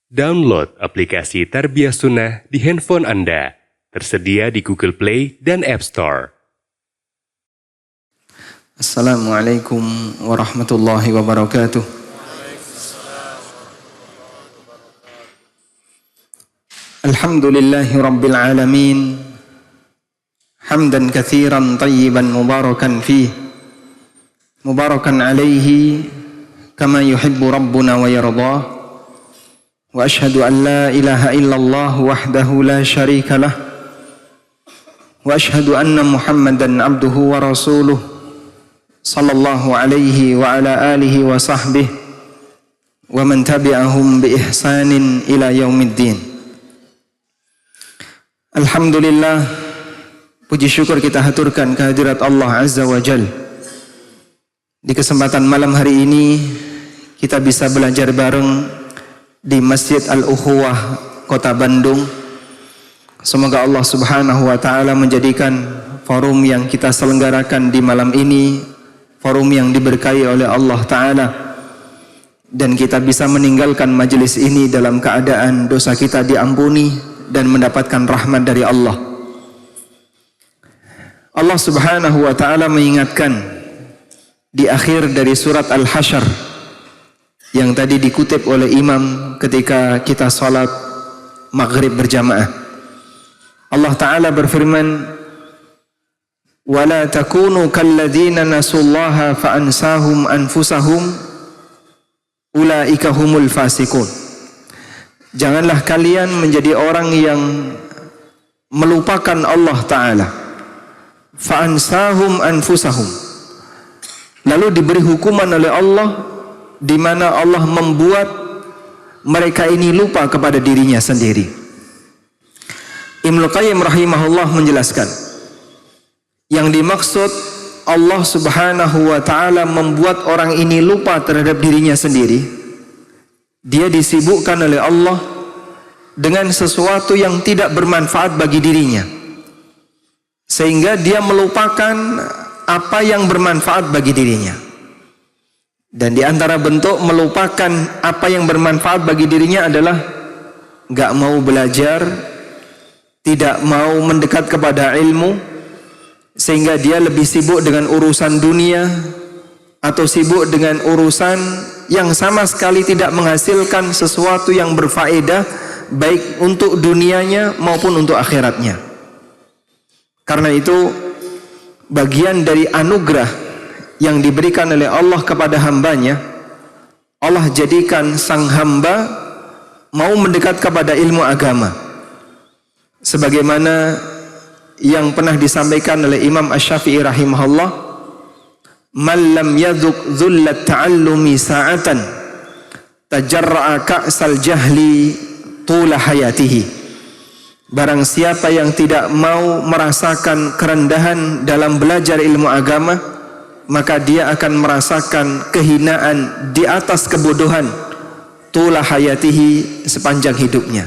Download aplikasi Tarbiyah Sunnah di handphone Anda. Tersedia di Google Play dan App Store. Assalamualaikum warahmatullahi wabarakatuh. Alhamdulillahi rabbil alamin. Hamdan katsiran tayyiban mubarakan fih. Mubarakan alaihi kama yuhibbu rabbuna wa yardah. Wa ashhadu an la ilaha illallah wahdahu la syarika lah. Wa ashhadu anna Muhammadan abduhu wa rasuluh sallallahu alaihi wa ala alihi wa sahbihi wa man tabi'ahum bi ihsanin ila yaumiddin. Alhamdulillah, puji syukur kita haturkan kehadirat Allah Azza wa Jal. Di kesempatan malam hari ini kita bisa belajar bareng di Masjid Al-Ukhuwah Kota Bandung. Semoga Allah Subhanahu wa taala menjadikan forum yang kita selenggarakan di malam ini forum yang diberkahi oleh Allah taala, dan kita bisa meninggalkan majelis ini dalam keadaan dosa kita diampuni dan mendapatkan rahmat dari Allah. Allah Subhanahu wa taala mengingatkan di akhir dari surat Al-Hasyr yang tadi dikutip oleh imam ketika kita salat maghrib berjamaah. Allah Ta'ala berfirman, وَلَا تَكُونُوا كَالَّذِينَ نَسُوا اللَّهَ فَأَنْسَاهُمْ أَنفُسَهُمْ أُولَئِكَ هُمُ الْفَاسِقُونَ. Janganlah kalian menjadi orang yang melupakan Allah Ta'ala. فَأَنْسَاهُمْ أَنفُسَهُمْ. Lalu diberi hukuman oleh Allah, di mana Allah membuat mereka ini lupa kepada dirinya sendiri. Ibnu Qayyim rahimahullah menjelaskan, yang dimaksud Allah Subhanahu wa taala membuat orang ini lupa terhadap dirinya sendiri, dia disibukkan oleh Allah dengan sesuatu yang tidak bermanfaat bagi dirinya, sehingga dia melupakan apa yang bermanfaat bagi dirinya. Dan di antara bentuk melupakan apa yang bermanfaat bagi dirinya adalah gak mau belajar, tidak mau mendekat kepada ilmu, sehingga dia lebih sibuk dengan urusan dunia atau sibuk dengan urusan yang sama sekali tidak menghasilkan sesuatu yang berfaedah baik untuk dunianya maupun untuk akhiratnya. Karena itu bagian dari anugerah yang diberikan oleh Allah kepada hambanya, Allah jadikan sang hamba mau mendekat kepada ilmu agama, sebagaimana yang pernah disampaikan oleh Imam Asy-Syafi'i rahimahullah, man lam yadzuq dzullat ta'allumi sa'atan tajarra'a ka'sal jahli tula hayatihi. Barang siapa yang tidak mau merasakan kerendahan dalam belajar ilmu agama, maka dia akan merasakan kehinaan di atas kebodohan tula hayatihi sepanjang hidupnya.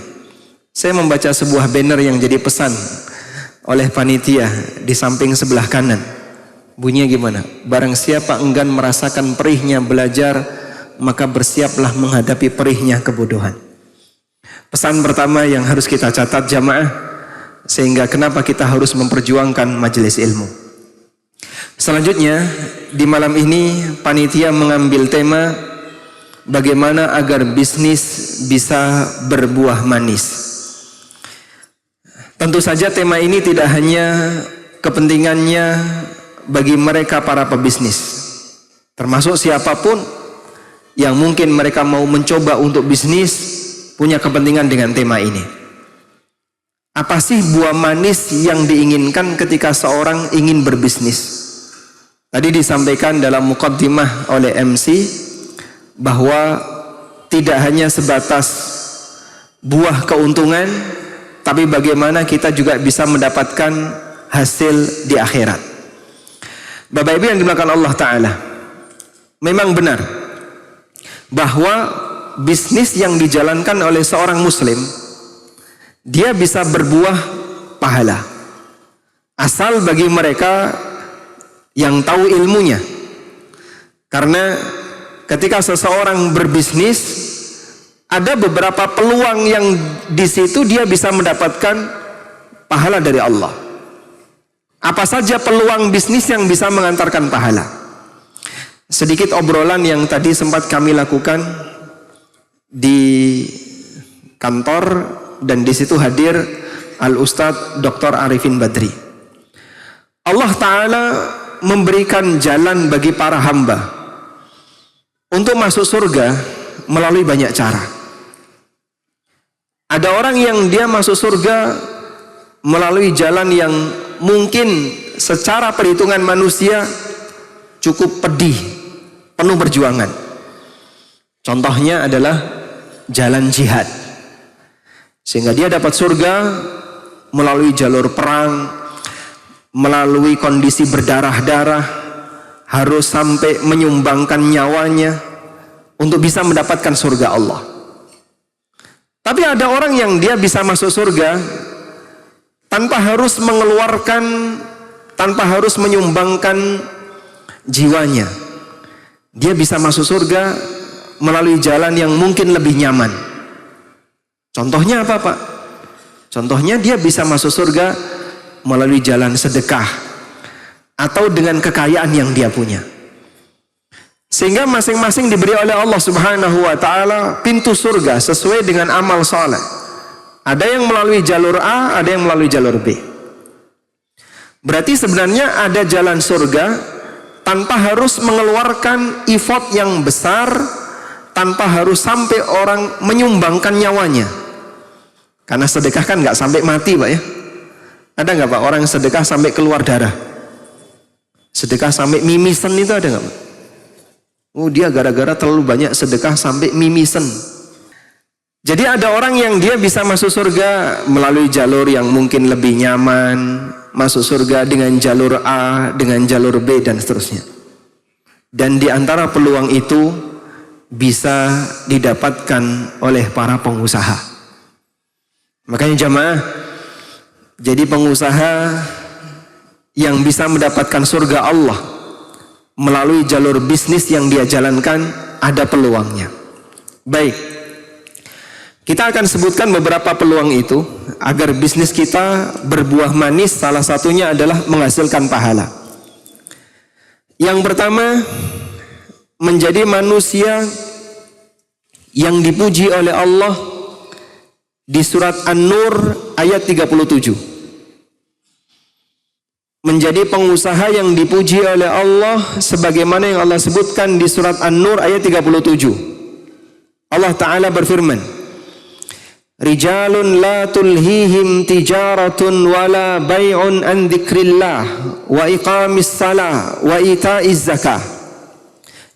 Saya membaca sebuah banner yang jadi pesan oleh panitia di samping sebelah kanan. Bunyinya gimana? Barang siapa enggan merasakan perihnya belajar, maka bersiaplah menghadapi perihnya kebodohan. Pesan pertama yang harus kita catat jamaah, sehingga kenapa kita harus memperjuangkan majelis ilmu. Selanjutnya, di malam ini panitia mengambil tema bagaimana agar bisnis bisa berbuah manis. Tentu saja tema ini tidak hanya kepentingannya bagi mereka para pebisnis, termasuk siapapun yang mungkin mereka mau mencoba untuk bisnis punya kepentingan dengan tema ini. Apa sih buah manis yang diinginkan ketika seorang ingin berbisnis? Tadi disampaikan dalam muqaddimah oleh MC bahwa tidak hanya sebatas buah keuntungan, tapi bagaimana kita juga bisa mendapatkan hasil di akhirat. Bapak Ibu yang dimuliakan Allah Ta'ala, memang benar bahwa bisnis yang dijalankan oleh seorang muslim, dia bisa berbuah pahala asal bagi mereka yang tahu ilmunya. Karena ketika seseorang berbisnis, ada beberapa peluang yang di situ dia bisa mendapatkan pahala dari Allah. Apa saja peluang bisnis yang bisa mengantarkan pahala? Sedikit obrolan yang tadi sempat kami lakukan di kantor, dan di situ hadir Al-Ustadz Dr. Arifin Badri. Allah Ta'ala memberikan jalan bagi para hamba untuk masuk surga melalui banyak cara. Ada orang yang dia masuk surga melalui jalan yang mungkin secara perhitungan manusia cukup pedih, penuh perjuangan. Contohnya adalah jalan jihad, sehingga dia dapat surga melalui jalur perang, melalui kondisi berdarah-darah, harus sampai menyumbangkan nyawanya untuk bisa mendapatkan surga Allah. Tapi ada orang yang dia bisa masuk surga tanpa harus mengeluarkan, tanpa harus menyumbangkan jiwanya. Dia bisa masuk surga melalui jalan yang mungkin lebih nyaman. Contohnya apa, Pak? Contohnya dia bisa masuk surga melalui jalan sedekah atau dengan kekayaan yang dia punya. Sehingga masing-masing diberi oleh Allah Subhanahu wa Ta'ala pintu surga sesuai dengan amal saleh. Ada yang melalui jalur A, ada yang melalui jalur B. Berarti sebenarnya ada jalan surga tanpa harus mengeluarkan effort yang besar, tanpa harus sampai orang menyumbangkan nyawanya. Karena sedekah kan nggak sampai mati, Pak ya. Ada nggak, Pak, orang sedekah sampai keluar darah? Sedekah sampai mimisan itu ada nggak, Pak? Oh, dia gara-gara terlalu banyak sedekah sampai mimisan. Jadi ada orang yang dia bisa masuk surga melalui jalur yang mungkin lebih nyaman, masuk surga dengan jalur A, dengan jalur B, dan seterusnya. Dan di antara peluang itu bisa didapatkan oleh para pengusaha. Makanya jamaah, jadi pengusaha yang bisa mendapatkan surga Allah melalui jalur bisnis yang dia jalankan ada peluangnya. Baik. Kita akan sebutkan beberapa peluang itu agar bisnis kita berbuah manis. Salah satunya adalah menghasilkan pahala. Yang pertama, menjadi manusia yang dipuji oleh Allah di surat An-Nur ayat 37. Menjadi pengusaha yang dipuji oleh Allah sebagaimana yang Allah sebutkan di surat An-Nur ayat 37. Allah Ta'ala berfirman, Rijalun la tulhihim tijaratun wala bay'un an dzikrillah wa iqamis salah wa ita'iz zakah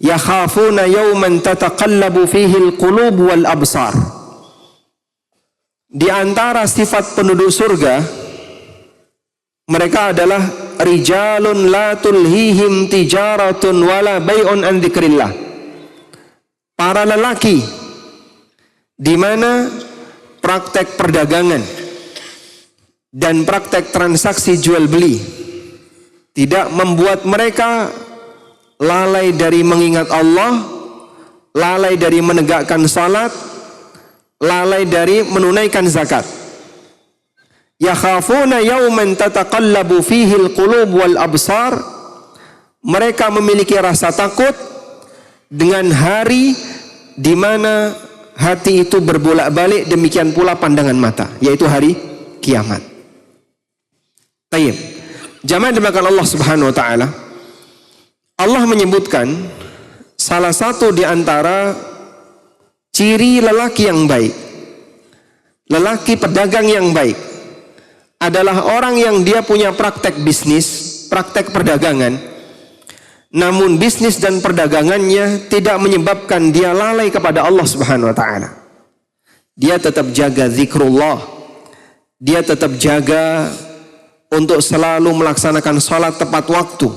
yakhafuna yawman tataqallabu fihi alqulub wal absar. Di antara sifat penduduk surga, mereka adalah rijalun la tulhihim tijaratun wala bay'un an dzikrillah. Para lelaki di mana praktek perdagangan dan praktek transaksi jual beli tidak membuat mereka lalai dari mengingat Allah, lalai dari menegakkan salat, lalai dari menunaikan zakat. Yakhafuna yawman tataqallabu fihi alqulub wal absar. Mereka memiliki rasa takut dengan hari di mana hati itu berbolak-balik, demikian pula pandangan mata, yaitu hari kiamat. Tayyib. Jamaah dimakan Allah Subhanahu wa Ta'ala, Allah menyebutkan salah satu di antara ciri lelaki yang baik, lelaki pedagang yang baik, adalah orang yang dia punya praktek bisnis, praktek perdagangan, namun bisnis dan perdagangannya tidak menyebabkan dia lalai kepada Allah Subhanahu wa Ta'ala. Dia tetap jaga zikrullah, dia tetap jaga untuk selalu melaksanakan sholat tepat waktu,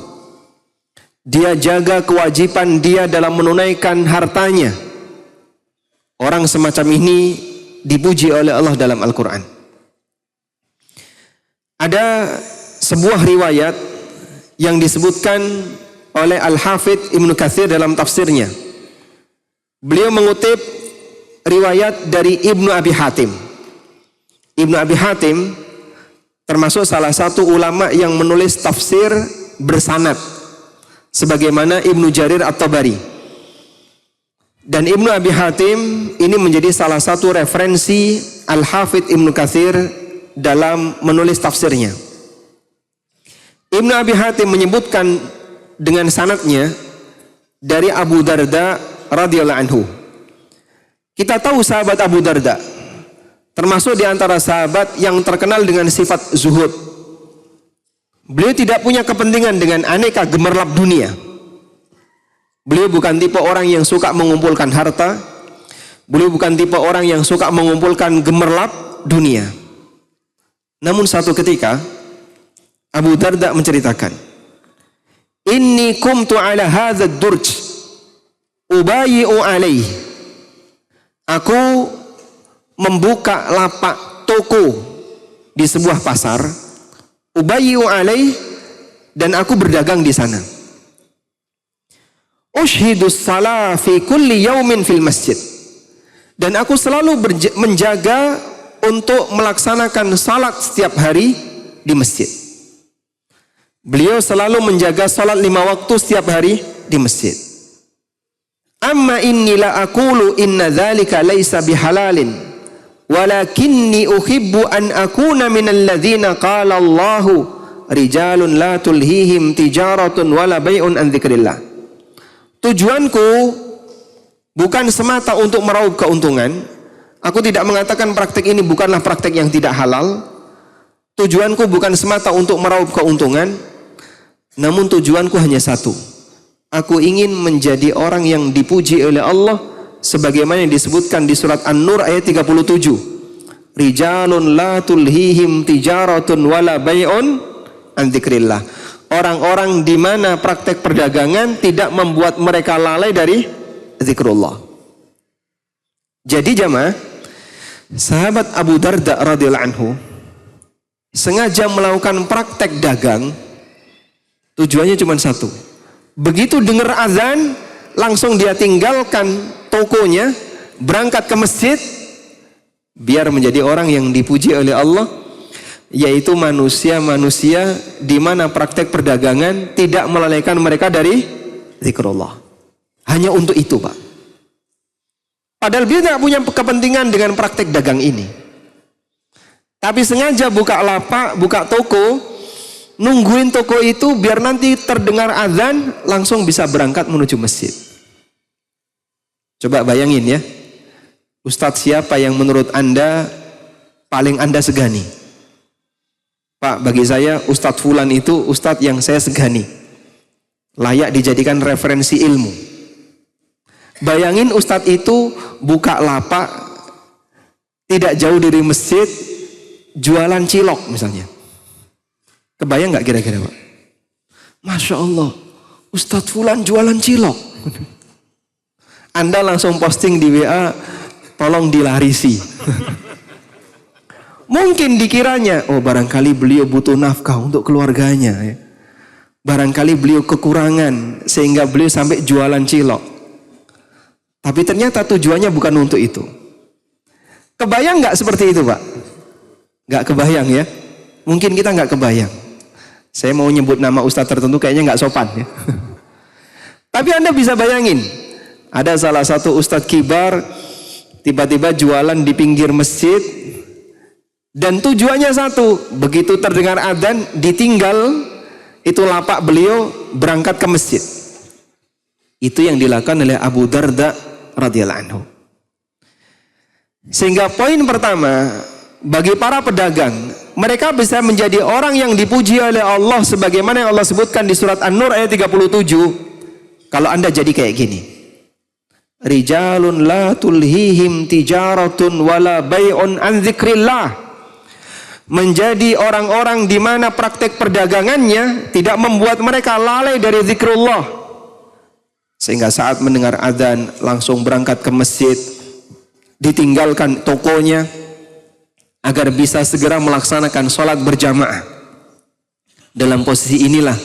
dia jaga kewajiban dia dalam menunaikan hartanya. Orang semacam ini dipuji oleh Allah dalam Al-Quran. Ada sebuah riwayat yang disebutkan oleh Al-Hafidh Ibnu Katsir dalam tafsirnya. Beliau mengutip riwayat dari Ibnu Abi Hatim. Ibnu Abi Hatim termasuk salah satu ulama yang menulis tafsir bersanad sebagaimana Ibnu Jarir At-Tabari. Dan Ibnu Abi Hatim ini menjadi salah satu referensi Al-Hafidh Ibnu Katsir dalam menulis tafsirnya. Ibnu Abi Hatim menyebutkan dengan sanadnya dari Abu Darda radhiyallahu anhu. Kita tahu sahabat Abu Darda termasuk di antara sahabat yang terkenal dengan sifat zuhud. Beliau tidak punya kepentingan dengan aneka gemerlap dunia. Beliau bukan tipe orang yang suka mengumpulkan harta. Beliau bukan tipe orang yang suka mengumpulkan gemerlap dunia. Namun satu ketika Abu Darda menceritakan, "Inni kumtu ala hadzal durj ubayyi'u alaihi." Aku membuka lapak toko di sebuah pasar, ubayyi'u alaihi, dan aku berdagang di sana. Ushhidus salah fi kulli yaumin fil masjid. Dan aku selalu menjaga untuk melaksanakan salat setiap hari di masjid. Beliau selalu menjaga salat 5 waktu setiap hari di masjid. Amma inni la aqulu inna dzalika laisa bihalalin walakinni uhibbu an akuna minal ladzina qala Allahu rijalun la tulhihim tijaratun wala bai'un an dzikrillah. Tujuanku bukan semata untuk meraup keuntungan. Aku tidak mengatakan praktek ini bukanlah praktek yang tidak halal. Tujuanku bukan semata untuk meraup keuntungan, namun tujuanku hanya satu. Aku ingin menjadi orang yang dipuji oleh Allah sebagaimana yang disebutkan di surat An-Nur ayat 37. Rijalun la tulhihim tijaratun wala bai'un an dzikrillah. Orang-orang di mana praktek perdagangan tidak membuat mereka lalai dari zikrullah. Jadi jamaah, sahabat Abu Darda radhiyallahu anhu sengaja melakukan praktek dagang, tujuannya cuma satu. Begitu dengar azan, langsung dia tinggalkan tokonya, berangkat ke masjid, biar menjadi orang yang dipuji oleh Allah, yaitu manusia-manusia di mana praktek perdagangan tidak melalaikan mereka dari zikrullah. Hanya untuk itu, Pak. Padahal dia tidak punya kepentingan dengan praktek dagang ini. Tapi sengaja buka lapak, buka toko, nungguin toko itu biar nanti terdengar azan langsung bisa berangkat menuju masjid. Coba bayangin ya, Ustadz siapa yang menurut Anda paling Anda segani? Pak, bagi saya Ustadz Fulan itu Ustadz yang saya segani, layak dijadikan referensi ilmu. Bayangin Ustadz itu buka lapak tidak jauh dari masjid, jualan cilok misalnya. Kebayang nggak kira-kira, Pak? Masya Allah, Ustadz Fulan jualan cilok. Anda langsung posting di WA, tolong dilarisi. Mungkin dikiranya, oh barangkali beliau butuh nafkah untuk keluarganya. Ya. Barangkali beliau kekurangan sehingga beliau sampai jualan cilok. Tapi ternyata tujuannya bukan untuk itu. Kebayang nggak seperti itu, Pak? Nggak kebayang ya? Mungkin kita nggak kebayang. Saya mau nyebut nama ustadz tertentu kayaknya nggak sopan ya. Tapi Anda bisa bayangin, ada salah satu ustadz kibar tiba-tiba jualan di pinggir masjid dan tujuannya satu, begitu terdengar adzan ditinggal itu lapak beliau berangkat ke masjid. Itu yang dilakukan oleh Abu Darda radhiyallahu anhu. Sehingga poin pertama, bagi para pedagang, mereka bisa menjadi orang yang dipuji oleh Allah sebagaimana yang Allah sebutkan di surat An-Nur ayat 37. Kalau Anda jadi kayak gini, rijalun la tulhihim tijaratun wala bai'un an dzikrillah. Menjadi orang-orang di mana praktek perdagangannya tidak membuat mereka lalai dari zikrullah. Sehingga saat mendengar adzan langsung berangkat ke masjid, ditinggalkan tokonya agar bisa segera melaksanakan sholat berjamaah. Dalam posisi inilah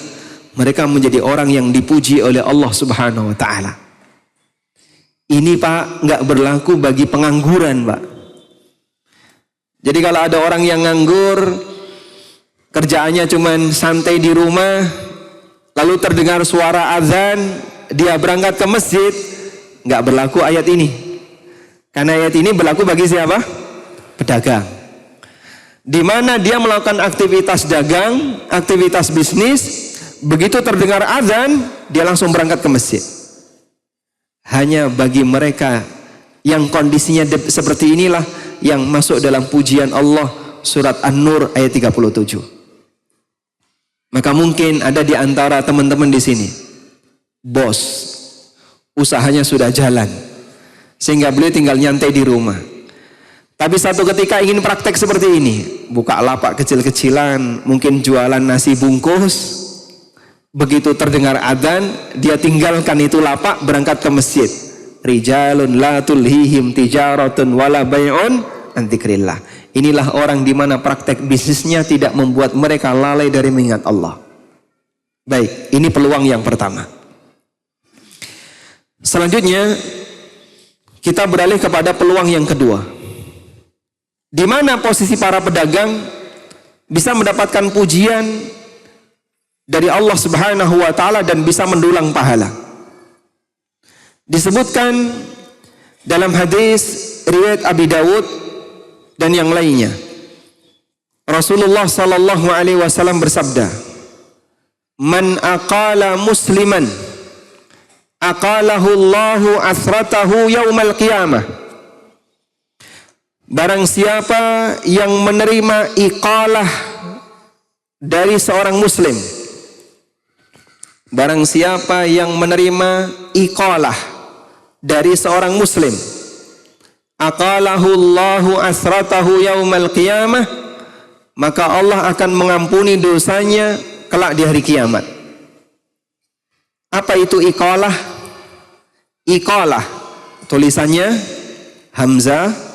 mereka menjadi orang yang dipuji oleh Allah Subhanahu wa ta'ala. Ini Pak nggak berlaku bagi pengangguran Pak. Jadi kalau ada orang yang nganggur, kerjaannya cuman santai di rumah, lalu terdengar suara azan, dia berangkat ke masjid, nggak berlaku ayat ini. Karena ayat ini berlaku bagi siapa? Pedagang. Di mana dia melakukan aktivitas dagang, aktivitas bisnis, begitu terdengar azan, dia langsung berangkat ke masjid. Hanya bagi mereka yang kondisinya seperti inilah yang masuk dalam pujian Allah surat An-Nur ayat 37. Maka mungkin ada di antara teman-teman di sini, bos, usahanya sudah jalan, sehingga beliau tinggal nyantai di rumah. Tapi satu ketika ingin praktek seperti ini, buka lapak kecil-kecilan, mungkin jualan nasi bungkus. Begitu terdengar adzan, dia tinggalkan itu lapak, berangkat ke masjid. Rijalun la tulhihim tijaratun wala bai'un an dzikrillah. Inilah orang di mana praktek bisnisnya tidak membuat mereka lalai dari mengingat Allah. Baik, ini peluang yang pertama. Selanjutnya kita beralih kepada peluang yang kedua. Di mana posisi para pedagang bisa mendapatkan pujian dari Allah Subhanahu wa taala dan bisa mendulang pahala. Disebutkan dalam hadis riwayat Abi Dawud dan yang lainnya. Rasulullah sallallahu alaihi wasallam bersabda, "Man aqala musliman aqalahu Allahu asratahu yaumal qiyamah." Barang siapa yang menerima iqalah dari seorang muslim, barang siapa yang menerima iqalah dari seorang muslim, aqalahu Allahu asratahu yaumal qiyamah, maka Allah akan mengampuni dosanya kelak di hari kiamat. Apa itu iqalah? Iqalah tulisannya hamzah,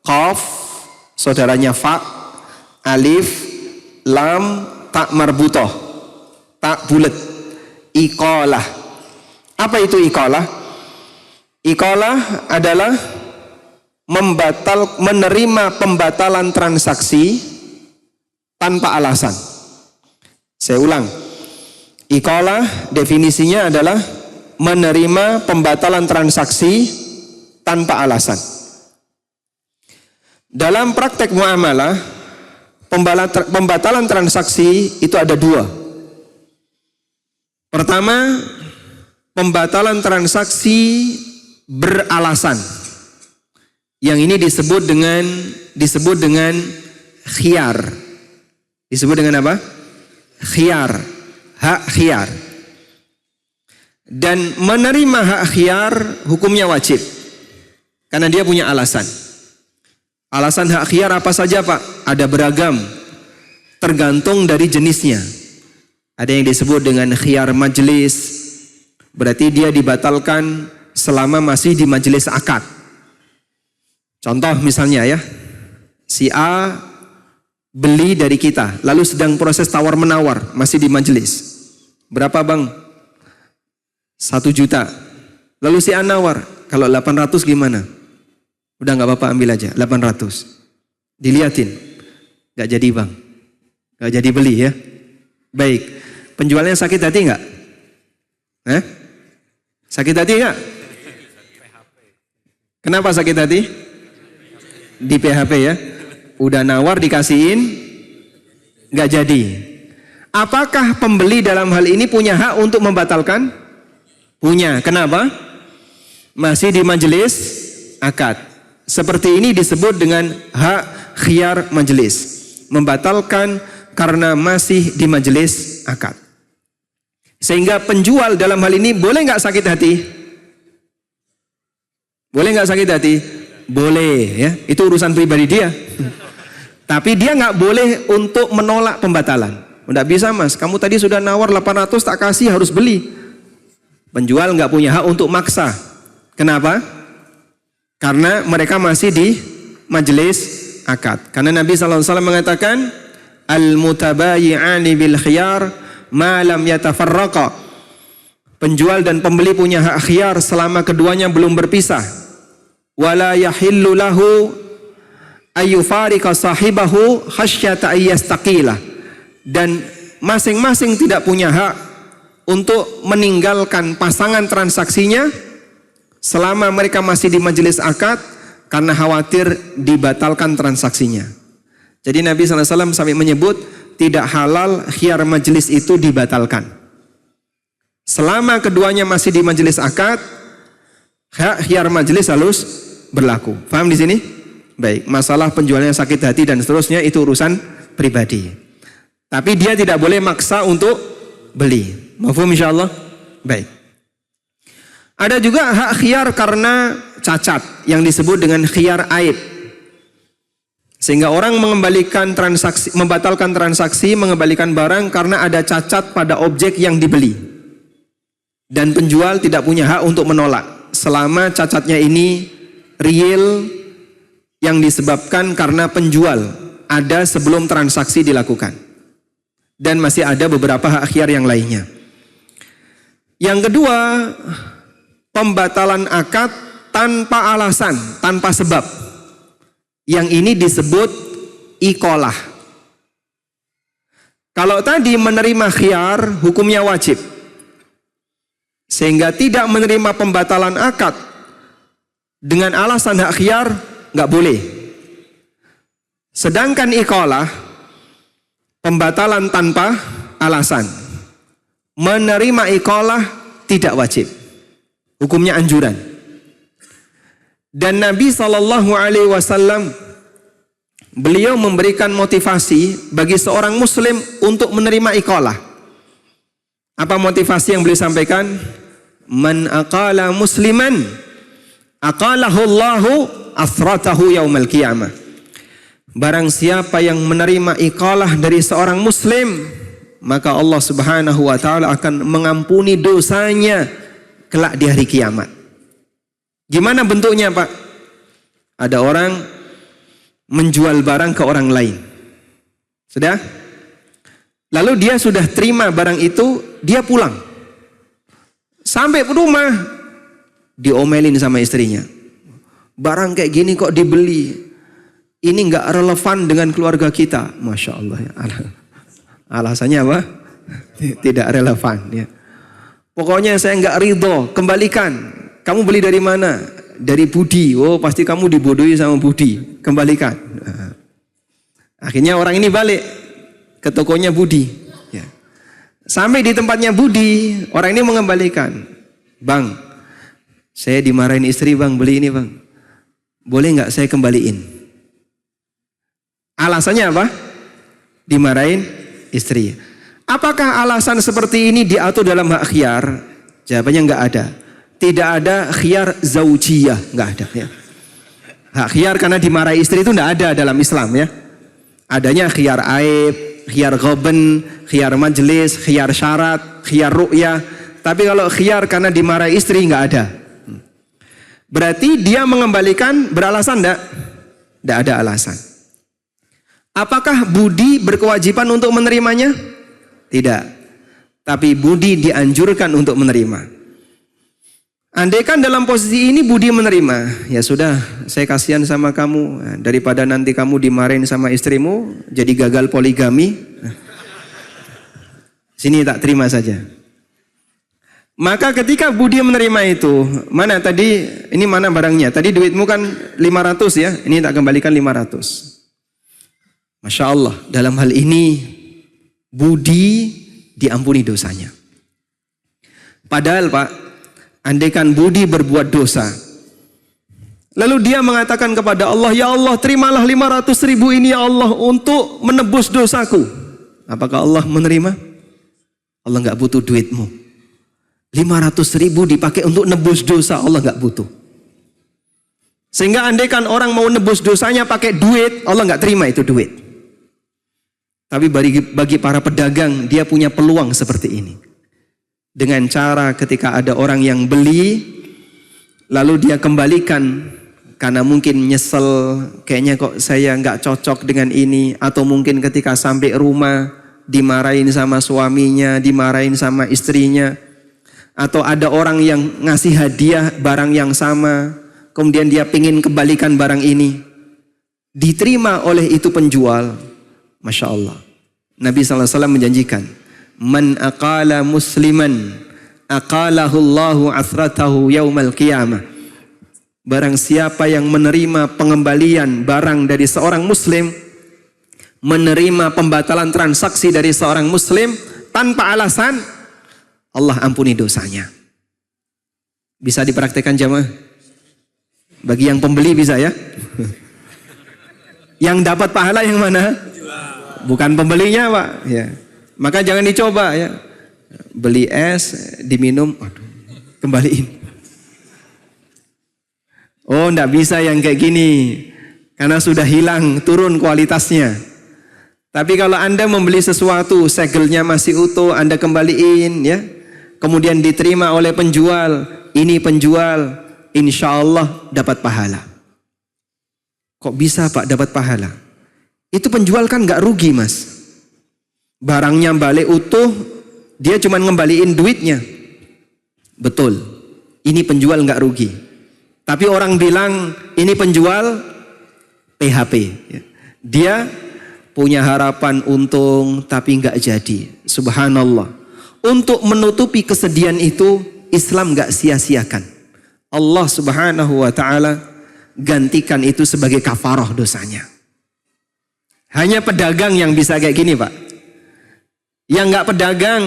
qaf, saudaranya fa, alif, lam, tak marbutoh, tak bulat. Iqalah. Apa itu iqalah? Iqalah adalah menerima pembatalan transaksi tanpa alasan. Saya ulang. Iqalah definisinya adalah menerima pembatalan transaksi tanpa alasan. Dalam praktek muamalah, pembatalan transaksi itu ada dua. Pertama, pembatalan transaksi beralasan. Yang ini disebut dengan khiyar. Disebut dengan apa? Khiyar. Hak khiyar. Dan menerima hak khiyar hukumnya wajib. Karena dia punya alasan. Alasan hak khiyar apa saja Pak? Ada beragam, tergantung dari jenisnya. Ada yang disebut dengan khiyar majlis, berarti dia dibatalkan selama masih di majelis akad. Contoh misalnya ya, si A beli dari kita, lalu sedang proses tawar menawar, masih di majelis. Berapa Bang? 1 juta. Lalu si A nawar, kalau 800 gimana? Udah gak apa-apa, ambil aja 800. Diliatin, gak jadi Bang, gak jadi beli ya. Baik, penjualnya sakit hati gak? Sakit hati gak? Kenapa sakit hati? Di PHP ya. Udah nawar dikasihin, gak jadi. Apakah pembeli dalam hal ini punya hak untuk membatalkan? Punya. Kenapa? Masih di majelis akad. Seperti ini disebut dengan hak khiyar majelis. Membatalkan karena masih di majelis akad. Sehingga penjual dalam hal ini boleh nggak sakit hati? Boleh nggak sakit hati? Boleh ya. Itu urusan pribadi dia. Tapi dia nggak boleh untuk menolak pembatalan. Nggak bisa Mas, kamu tadi sudah nawar 800 tak kasih, harus beli. Penjual nggak punya hak untuk maksa. Kenapa? Karena mereka masih di majelis akad. Karena Nabi SAW mengatakan, Al-mutabayi'ani bil khiyar ma lam yatafarraqa. Penjual dan pembeli punya hak khiyar selama keduanya belum berpisah. Wala yahillu lahu ayyufariqa sahibahu khasyata ayyastaqila. Dan masing-masing tidak punya hak untuk meninggalkan pasangan transaksinya selama mereka masih di majelis akad karena khawatir dibatalkan transaksinya. Jadi Nabi SAW sampai menyebut tidak halal khiyar majelis itu dibatalkan. Selama keduanya masih di majelis akad, hak khiyar majelis harus berlaku. Paham di sini? Baik, masalah penjualnya sakit hati dan seterusnya itu urusan pribadi. Tapi dia tidak boleh maksa untuk beli. Mafhum insyaallah? Baik. Ada juga hak khiyar karena cacat yang disebut dengan khiyar aib. Sehingga orang mengembalikan transaksi, membatalkan transaksi, mengembalikan barang karena ada cacat pada objek yang dibeli. Dan penjual tidak punya hak untuk menolak selama cacatnya ini real yang disebabkan karena penjual ada sebelum transaksi dilakukan. Dan masih ada beberapa hak khiyar yang lainnya. Yang kedua, pembatalan akad tanpa alasan, tanpa sebab. Yang ini disebut iqalah. Kalau tadi menerima khiyar, hukumnya wajib. Sehingga tidak menerima pembatalan akad dengan alasan hak khiyar, nggak boleh. Sedangkan iqalah, pembatalan tanpa alasan. Menerima iqalah tidak wajib. Hukumnya anjuran. Dan Nabi SAW beliau memberikan motivasi bagi seorang muslim untuk menerima iqalah. Apa motivasi yang beliau sampaikan? Man aqala musliman aqalahu Allahu asratahu yaumal qiyamah. Barang siapa yang menerima iqalah dari seorang muslim, maka Allah Subhanahu wa taala akan mengampuni dosanya kelak di hari kiamat. Gimana bentuknya, Pak? Ada orang menjual barang ke orang lain. Sudah? Lalu dia sudah terima barang itu, dia pulang. Sampai ke rumah, diomelin sama istrinya. Barang kayak gini kok dibeli? Ini nggak relevan dengan keluarga kita. Masya Allah ya. Alasannya apa? Tidak relevan ya. Pokoknya saya nggak ridho, kembalikan. Kamu beli dari mana? Dari Budi. Oh, pasti kamu dibodohi sama Budi. Kembalikan. Akhirnya orang ini balik ke tokonya Budi. Ya. Sampai di tempatnya Budi, orang ini mengembalikan. Bang, saya dimarahin istri bang, beli ini bang. Boleh nggak saya kembaliin? Alasannya apa? Dimarahin istri. Apakah alasan seperti ini diatur dalam hak khiyar? Jawabannya nggak ada. Tidak ada khiyar zaujiyah, nggak ada. Ya. Hak khiyar karena dimarahi istri itu nggak ada dalam Islam ya. Adanya khiyar aib, khiyar ghaban, khiyar majlis, khiyar syarat, khiyar ru'yah. Tapi kalau khiyar karena dimarahi istri nggak ada. Berarti dia mengembalikan beralasan enggak? Enggak ada alasan. Apakah Budi berkewajiban untuk menerimanya? Tidak. Tapi Budi dianjurkan untuk menerima. Andaikan dalam posisi ini Budi menerima, ya sudah, saya kasihan sama kamu, daripada nanti kamu dimarahin sama istrimu, jadi gagal poligami. Sini tak terima saja. Maka ketika Budi menerima itu, mana tadi, ini mana barangnya? Tadi duitmu kan 500 ya, ini tak kembalikan 500. Masya Allah, dalam hal ini Budi diampuni dosanya. Padahal Pak, andaikan Budi berbuat dosa, lalu dia mengatakan kepada Allah, ya Allah terimalah 500.000 ini ya Allah untuk menebus dosaku. Apakah Allah menerima? Allah nggak butuh duitmu. 500.000 dipakai untuk nebus dosa, Allah nggak butuh. Sehingga andaikan orang mau nebus dosanya pakai duit, Allah nggak terima itu duit. Tapi bagi para pedagang, dia punya peluang seperti ini. Dengan cara ketika ada orang yang beli, lalu dia kembalikan karena mungkin nyesel, kayaknya kok saya nggak cocok dengan ini, atau mungkin ketika sampai rumah dimarahin sama suaminya, dimarahin sama istrinya, Atau ada orang yang ngasih hadiah barang yang sama, kemudian dia pingin kembalikan barang ini, diterima oleh itu penjual, Masya Allah. Nabi SAW menjanjikan, man aqala musliman aqalahu Allahu athratahu yaumal qiyamah. Barang siapa yang menerima pengembalian barang dari seorang muslim, menerima pembatalan transaksi dari seorang muslim tanpa alasan, Allah ampuni dosanya. Bisa dipraktekkan jamaah? Bagi yang pembeli bisa ya? Yang dapat pahala yang mana? Bukan pembelinya Pak. Ya. Maka jangan dicoba ya. Beli es, diminum, aduh, kembaliin. Oh, enggak bisa yang kayak gini. Karena sudah hilang, turun kualitasnya. Tapi kalau Anda membeli sesuatu, segelnya masih utuh, Anda kembaliin ya. Kemudian diterima oleh penjual, ini penjual, insya Allah dapat pahala. Kok bisa Pak dapat pahala? Itu penjual kan gak rugi Mas. Barangnya balik utuh, dia cuma ngembaliin duitnya. Betul, ini penjual gak rugi. Tapi orang bilang ini penjual PHP. Dia punya harapan untung tapi gak jadi. Subhanallah. Untuk menutupi kesedihan itu, Islam gak sia-siakan. Allah Subhanahu wa ta'ala gantikan itu sebagai kafarah dosanya. Hanya pedagang yang bisa kayak gini Pak. Yang gak pedagang,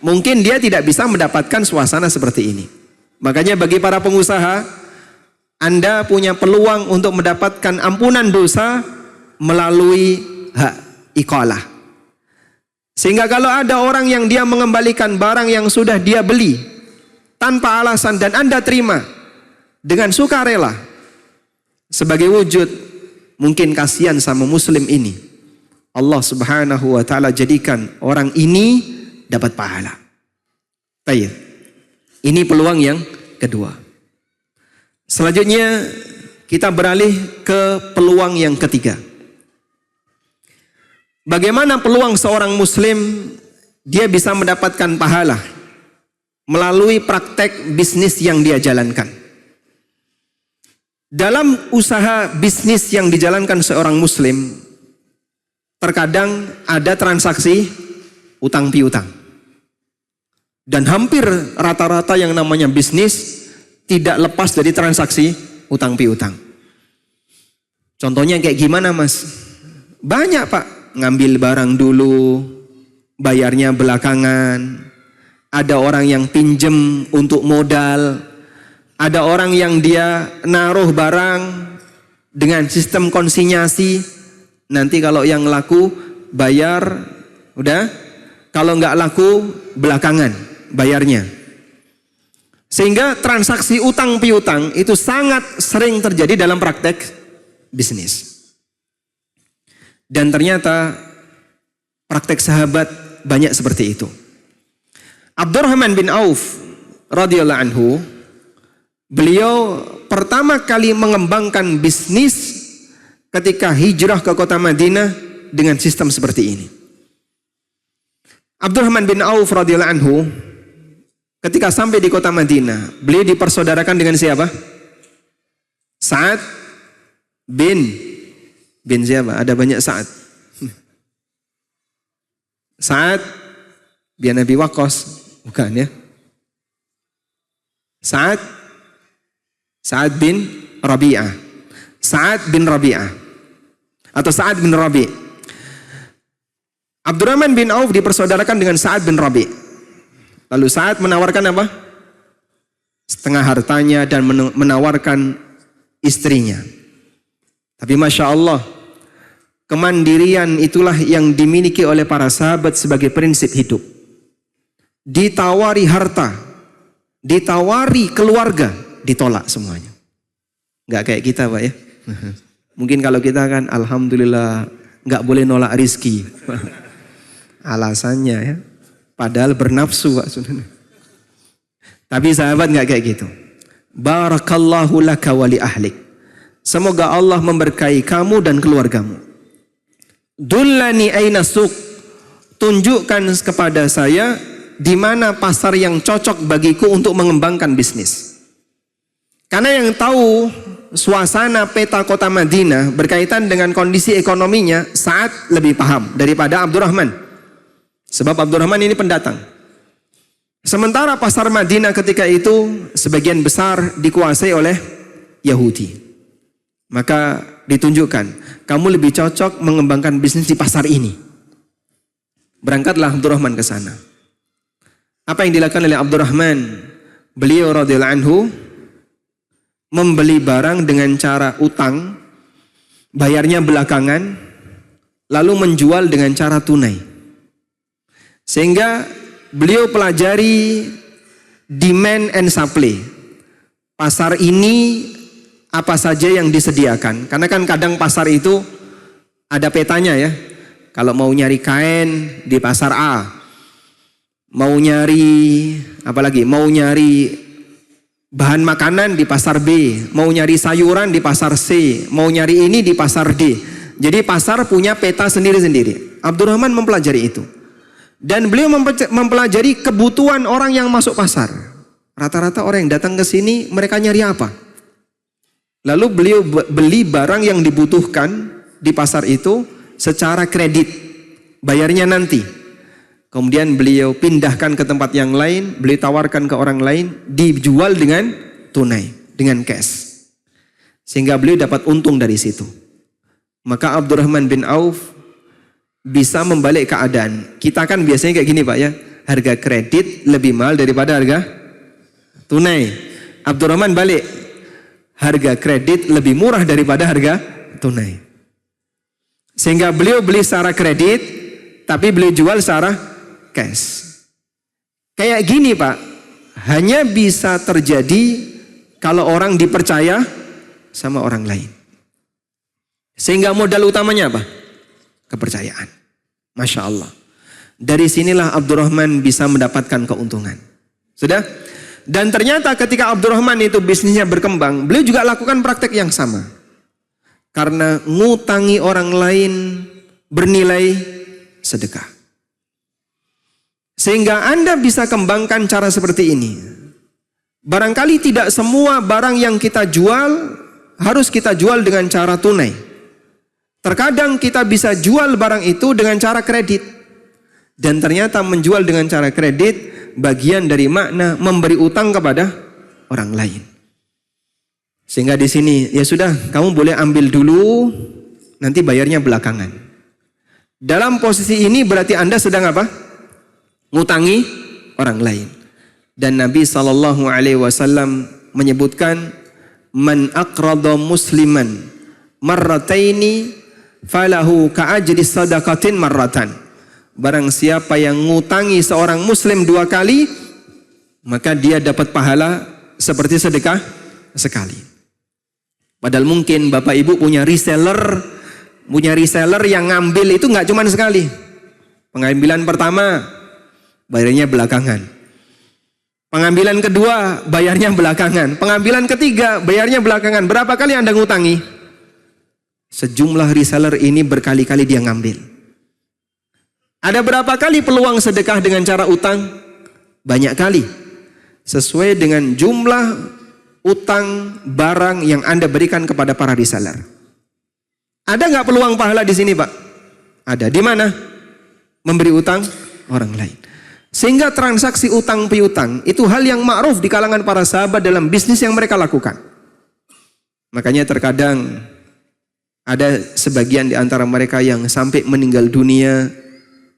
mungkin dia tidak bisa mendapatkan suasana seperti ini. Makanya bagi para pengusaha, Anda punya peluang untuk mendapatkan ampunan dosa melalui hak iqalah. Sehingga kalau ada orang yang dia mengembalikan barang yang sudah dia beli tanpa alasan dan Anda terima dengan sukarela sebagai wujud mungkin kasihan sama muslim ini, Allah Subhanahu wa ta'ala jadikan orang ini dapat pahala. Baik. Ini peluang yang kedua. Selanjutnya kita beralih ke peluang yang ketiga. Bagaimana peluang seorang muslim dia bisa mendapatkan pahala melalui praktek bisnis yang dia jalankan. Dalam usaha bisnis yang dijalankan seorang muslim, terkadang ada transaksi utang piutang. Dan hampir rata-rata yang namanya bisnis tidak lepas dari transaksi utang piutang. Contohnya kayak gimana Mas? Banyak Pak. Ngambil barang dulu, bayarnya belakangan. Ada orang yang pinjem untuk modal. Ada orang yang dia naruh barang dengan sistem konsinyasi. Nanti kalau yang laku bayar, udah. Kalau nggak laku belakangan bayarnya. Sehingga transaksi utang piutang itu sangat sering terjadi dalam praktek bisnis. Dan ternyata praktek sahabat banyak seperti itu. Abdurrahman bin Auf radhiyallahu anhu, beliau pertama kali mengembangkan bisnis ketika hijrah ke kota Madinah dengan sistem seperti ini. Abdurrahman bin Auf radhiyallahu anhu ketika sampai di kota Madinah, beliau dipersaudarakan dengan siapa? Sa'ad bin siapa? Ada banyak Sa'ad. Sa'ad bin Abi Waqqas, bukan ya? Sa'ad bin Rabi'ah. Sa'ad bin Rabi'ah atau Sa'ad bin Rabi'. Abdurrahman bin Auf dipersaudarakan dengan Sa'ad bin Rabi'. Lalu Sa'ad menawarkan apa? Setengah hartanya dan menawarkan istrinya. Tapi Masya Allah, kemandirian itulah yang dimiliki oleh para sahabat sebagai prinsip hidup. Ditawari harta, ditawari keluarga, ditolak semuanya. Nggak kayak kita Pak ya. Mungkin kalau kita kan alhamdulillah nggak boleh nolak rizki. Alasannya ya, padahal bernafsu Pak. Tapi sahabat nggak kayak gitu. Barakallahu laka wa li ahlik. Semoga Allah memberkahi kamu dan keluargamu. Dullani aina suq, tunjukkan kepada saya di mana pasar yang cocok bagiku untuk mengembangkan bisnis. Karena yang tahu suasana peta kota Madinah berkaitan dengan kondisi ekonominya, Sa'ad lebih paham daripada Abdurrahman. Sebab Abdurrahman ini pendatang. Sementara pasar Madinah ketika itu sebagian besar dikuasai oleh Yahudi. Maka ditunjukkan, kamu lebih cocok mengembangkan bisnis di pasar ini. Berangkatlah Abdurrahman ke sana. Apa yang dilakukan oleh Abdurrahman? Beliau radhiyallahu anhu membeli barang dengan cara utang, bayarnya belakangan, lalu menjual dengan cara tunai. Sehingga beliau pelajari demand and supply. Pasar ini apa saja yang disediakan. Karena kan kadang pasar itu ada petanya ya. Kalau mau nyari kain di pasar A, mau nyari apalagi, mau nyari bahan makanan di pasar B, mau nyari sayuran di pasar C, mau nyari ini di pasar D. Jadi pasar punya peta sendiri-sendiri. Abdurrahman mempelajari itu. Dan beliau mempelajari kebutuhan orang yang masuk pasar. Rata-rata orang yang datang ke sini, mereka nyari apa? Lalu beliau beli barang yang dibutuhkan di pasar itu secara kredit, bayarnya nanti. Kemudian beliau pindahkan ke tempat yang lain, beliau tawarkan ke orang lain, dijual dengan tunai, dengan cash. Sehingga beliau dapat untung dari situ. Maka Abdurrahman bin Auf bisa membalik keadaan. Kita kan biasanya kayak gini Pak ya, harga kredit lebih mahal daripada harga tunai. Abdurrahman balik, harga kredit lebih murah daripada harga tunai. Sehingga beliau beli secara kredit, tapi beliau jual secara cash. Kayak gini Pak, hanya bisa terjadi kalau orang dipercaya sama orang lain. Sehingga modal utamanya apa? Kepercayaan. Masya Allah. Dari sinilah Abdurrahman bisa mendapatkan keuntungan. Sudah? Dan ternyata ketika Abdurrahman itu bisnisnya berkembang, beliau juga lakukan praktek yang sama. Karena ngutangi orang lain bernilai sedekah. Sehingga Anda bisa kembangkan cara seperti ini. Barangkali tidak semua barang yang kita jual harus kita jual dengan cara tunai. Terkadang kita bisa jual barang itu dengan cara kredit. Dan ternyata menjual dengan cara kredit bagian dari makna memberi utang kepada orang lain. Sehingga di sini ya sudah, kamu boleh ambil dulu, nanti bayarnya belakangan. Dalam posisi ini berarti Anda sedang apa? Ngutangi orang lain. Dan Nabi SAW menyebutkan, man aqrada musliman marrataini falahu ka'ajri sadaqatin marratan. Barang siapa yang ngutangi seorang muslim 2 kali, maka dia dapat pahala seperti sedekah sekali. Padahal mungkin Bapak Ibu punya reseller yang ngambil itu nggak cuma sekali. Pengambilan pertama bayarnya belakangan. Pengambilan kedua bayarnya belakangan. Pengambilan ketiga bayarnya belakangan. Berapa kali Anda ngutangi? Sejumlah reseller ini berkali-kali dia ngambil. Ada berapa kali peluang sedekah dengan cara utang? Banyak kali. Sesuai dengan jumlah utang barang yang Anda berikan kepada para reseller. Ada nggak peluang pahala di sini Pak? Ada. Di mana? Memberi utang orang lain. Sehingga transaksi utang piutang itu hal yang ma'ruf di kalangan para sahabat dalam bisnis yang mereka lakukan. Makanya terkadang ada sebagian di antara mereka yang sampai meninggal dunia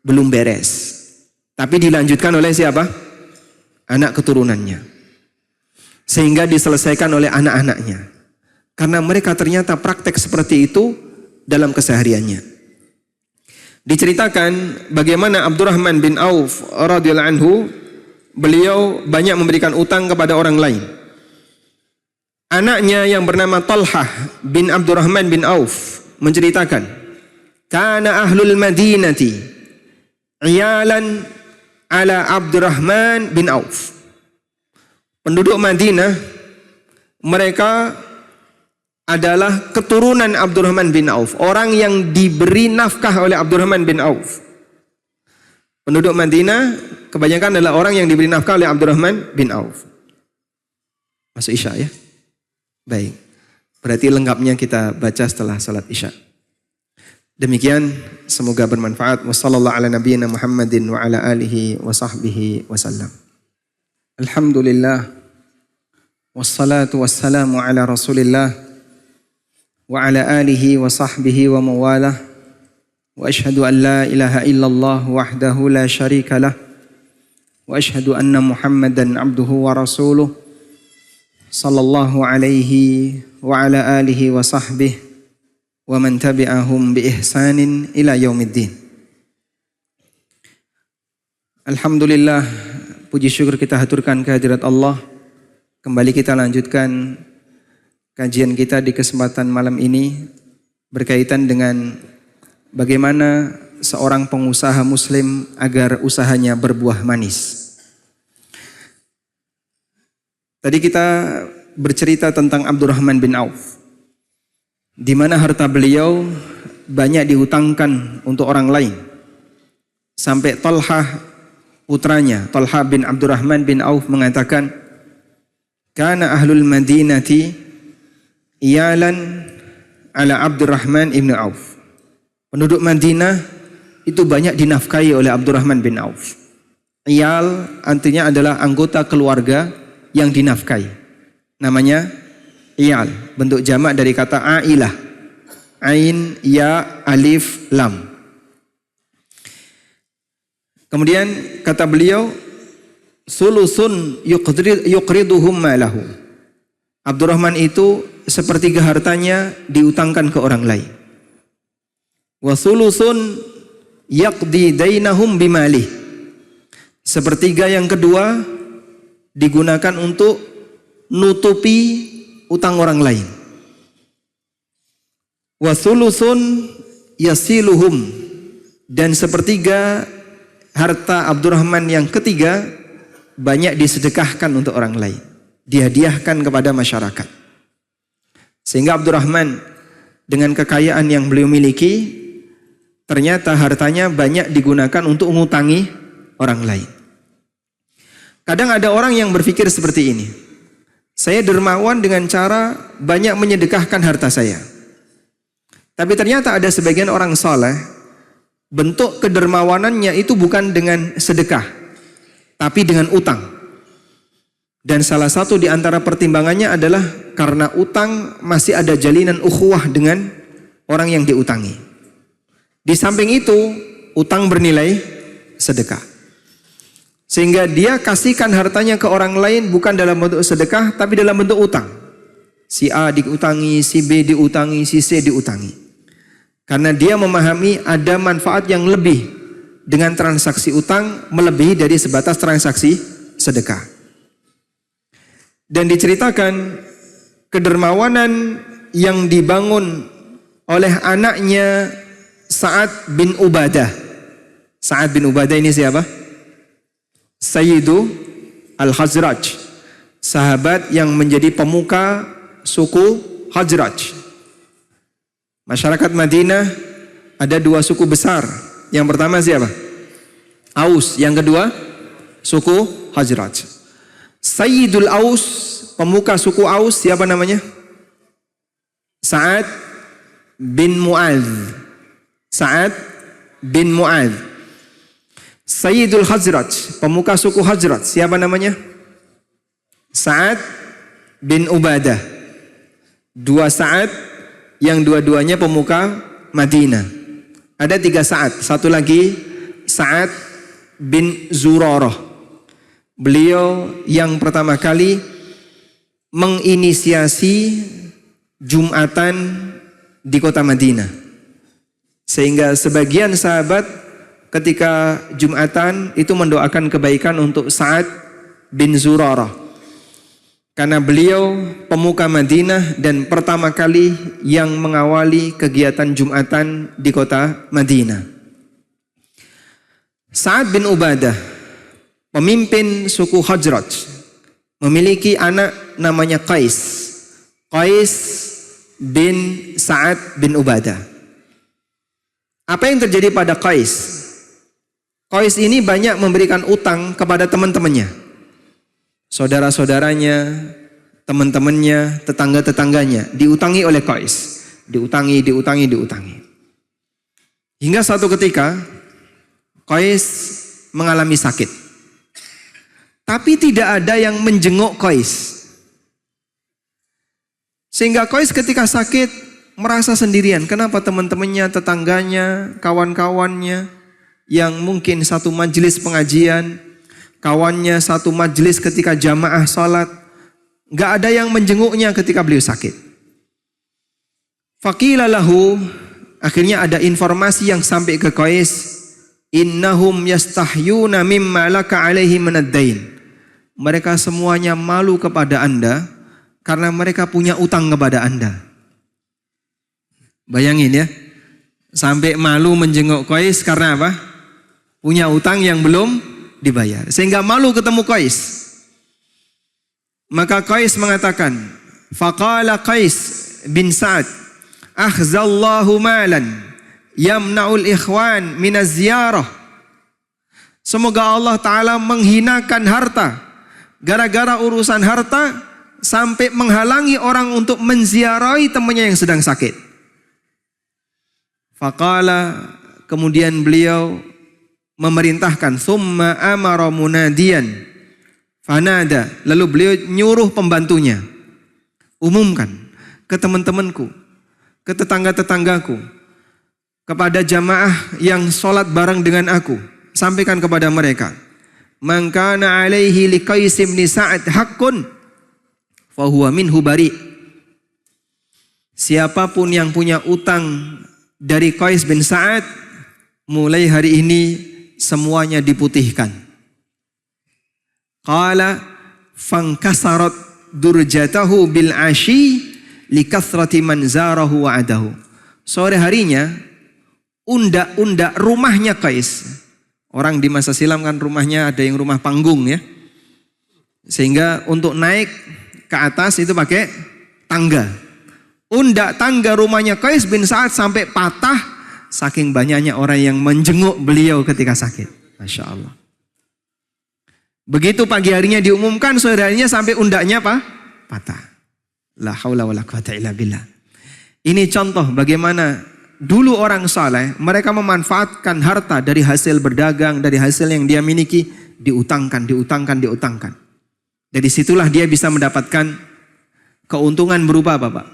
belum beres. Tapi dilanjutkan oleh siapa? Anak keturunannya. Sehingga diselesaikan oleh anak-anaknya. Karena mereka ternyata praktek seperti itu dalam kesehariannya. Diceritakan bagaimana Abdurrahman bin Auf radhiyallahu anhu, beliau banyak memberikan utang kepada orang lain. Anaknya yang bernama Talhah bin Abdurrahman bin Auf menceritakan, kana ahlul madinati iyalan ala Abdurrahman bin Auf. Penduduk Madinah, mereka adalah keturunan Abdurrahman bin Auf. Orang yang diberi nafkah oleh Abdurrahman bin Auf. Penduduk Madinah kebanyakan adalah orang yang diberi nafkah oleh Abdurrahman bin Auf. Masuk Isya ya? Baik. Berarti lengkapnya kita baca setelah salat Isya. Demikian, semoga bermanfaat. Wassallallahu ala nabiyyina Muhammadin wa ala alihi wa sahbihi wasallam. Alhamdulillah. Wassalatu wassalamu ala Rasulillah wa ala alihi wa sahbihi wa mawalah. Wa ashhadu an la ilaha illallah wahdahu la syarika lah. Wa ashhadu anna Muhammadan abduhu wa rasuluh. Sallallahu alaihi wa ala alihi wa sahbihi wa man tabi'ahum bi ihsanin ila yaumiddin. Alhamdulillah, puji syukur kita haturkan kehadirat Allah. Kembali kita lanjutkan kajian kita di kesempatan malam ini berkaitan dengan bagaimana seorang pengusaha muslim agar usahanya berbuah manis. Tadi kita bercerita tentang Abdurrahman bin Auf, di mana harta beliau banyak dihutangkan untuk orang lain. Sampai Talhah putranya, Talhah bin Abdurrahman bin Auf mengatakan, "Kana ahlul Madinati iyalan ala Abdurrahman ibn Auf." Penduduk Madinah itu banyak dinafkahi oleh Abdurrahman bin Auf. Iyal artinya adalah anggota keluarga yang dinafkahi. Namanya iyal, bentuk jamak dari kata ailah. Ain, ya, alif, lam. Kemudian kata beliau, sulusun yuqriduhum malahu. Abdurrahman itu sepertiga hartanya diutangkan ke orang lain. Wa sulusun yaqdi dainahum bimalih. Sepertiga yang kedua digunakan untuk nutupi utang orang lain. Wa sulusun yasiluhum, dan sepertiga harta Abdurrahman yang ketiga banyak disedekahkan untuk orang lain, dihadiahkan kepada masyarakat. Sehingga Abdurrahman dengan kekayaan yang beliau miliki, ternyata hartanya banyak digunakan untuk mengutangi orang lain. Kadang ada orang yang berpikir seperti ini, saya dermawan dengan cara banyak menyedekahkan harta saya. Tapi ternyata ada sebagian orang saleh, bentuk kedermawanannya itu bukan dengan sedekah, tapi dengan utang. Dan salah satu di antara pertimbangannya adalah karena utang masih ada jalinan ukhuwah dengan orang yang diutangi. Di samping itu, utang bernilai sedekah. Sehingga dia kasihkan hartanya ke orang lain bukan dalam bentuk sedekah, tapi dalam bentuk utang. Si A diutangi, si B diutangi, si C diutangi. Karena dia memahami ada manfaat yang lebih dengan transaksi utang, melebihi dari sebatas transaksi sedekah. Dan diceritakan kedermawanan yang dibangun oleh anaknya Sa'ad bin Ubadah. Sa'ad bin Ubadah ini siapa? Sayyidu Al-Khazraj, sahabat yang menjadi pemuka suku Khazraj. Masyarakat Madinah ada dua suku besar. Yang pertama siapa? Aus. Yang kedua suku Khazraj. Sayyidul Aus, pemuka suku Aus, siapa namanya? Sa'ad bin Mu'adz. Sa'ad bin Mu'adz. Sayyidul Khazraj, pemuka suku Khazraj, siapa namanya? Sa'ad bin Ubadah. Dua Sa'ad yang dua-duanya pemuka Madinah. Ada tiga Sa'ad, satu lagi Sa'ad bin Zurarah. Beliau yang pertama kali menginisiasi Jumatan di kota Madinah. Sehingga sebagian sahabat ketika Jumatan itu mendoakan kebaikan untuk Sa'ad bin Zurarah. Karena beliau pemuka Madinah dan pertama kali yang mengawali kegiatan Jumatan di kota Madinah. Sa'ad bin Ubadah, pemimpin suku Khazraj, memiliki anak namanya Qais. Qais bin Sa'ad bin Ubadah. Apa yang terjadi pada Qais? Qais ini banyak memberikan utang kepada teman-temannya, saudara-saudaranya, teman-temannya, tetangga-tetangganya, diutangi oleh Qais. Diutangi. Hingga suatu ketika Qais mengalami sakit. Tapi tidak ada yang menjenguk Qais. Sehingga Qais ketika sakit merasa sendirian. Kenapa teman-temannya, tetangganya, kawan-kawannya yang mungkin satu majelis pengajian, kawannya satu majelis ketika jamaah salat, gak ada yang menjenguknya ketika beliau sakit. Faqila lahu, akhirnya ada informasi yang sampai ke Qais, innahum yastahyuna mimma laka alaihi minad-dain. Mereka semuanya malu kepada Anda karena mereka punya utang kepada Anda. Bayangin ya, sampai malu menjenguk Qais karena apa? Punya utang yang belum dibayar. Sehingga malu ketemu Qais. Maka Qais mengatakan, faqala Qais bin Sa'ad, akhzallahu malan yamna'ul ikhwan minaz ziyarah. Semoga Allah Ta'ala menghinakan harta. Gara-gara urusan harta sampai menghalangi orang untuk menziarahi temannya yang sedang sakit. Faqala, kemudian beliau memerintahkan, thumma amara munadiyan fanada, lalu beliau nyuruh pembantunya, umumkan ke teman-temanku, ke tetangga-tetanggaku, kepada jamaah yang sholat bareng dengan aku, sampaikan kepada mereka, man kana alaihi li Qais bin Sa'ad haqqun fahuwa minhu bari. Siapapun yang punya utang dari Qais bin Sa'ad, mulai hari ini semuanya diputihkan. Qala fankasarat durjatahu bil ashi likathrati man zarahu wa adahu. Sore harinya undak-undak rumahnya Qais. Orang di masa silam kan rumahnya ada yang rumah panggung ya. Sehingga untuk naik ke atas itu pakai tangga. Undak tangga rumahnya Qais bin Sa'ad sampai patah saking banyaknya orang yang menjenguk beliau ketika sakit. Masya Allah. Begitu pagi harinya diumumkan, sore harinya sampai undaknya apa? Patah. La haula wala quwata illa billah. Ini contoh bagaimana dulu orang saleh, mereka memanfaatkan harta dari hasil berdagang, dari hasil yang dia miliki, diutangkan. Dari situlah dia bisa mendapatkan keuntungan berupa apa, Pak?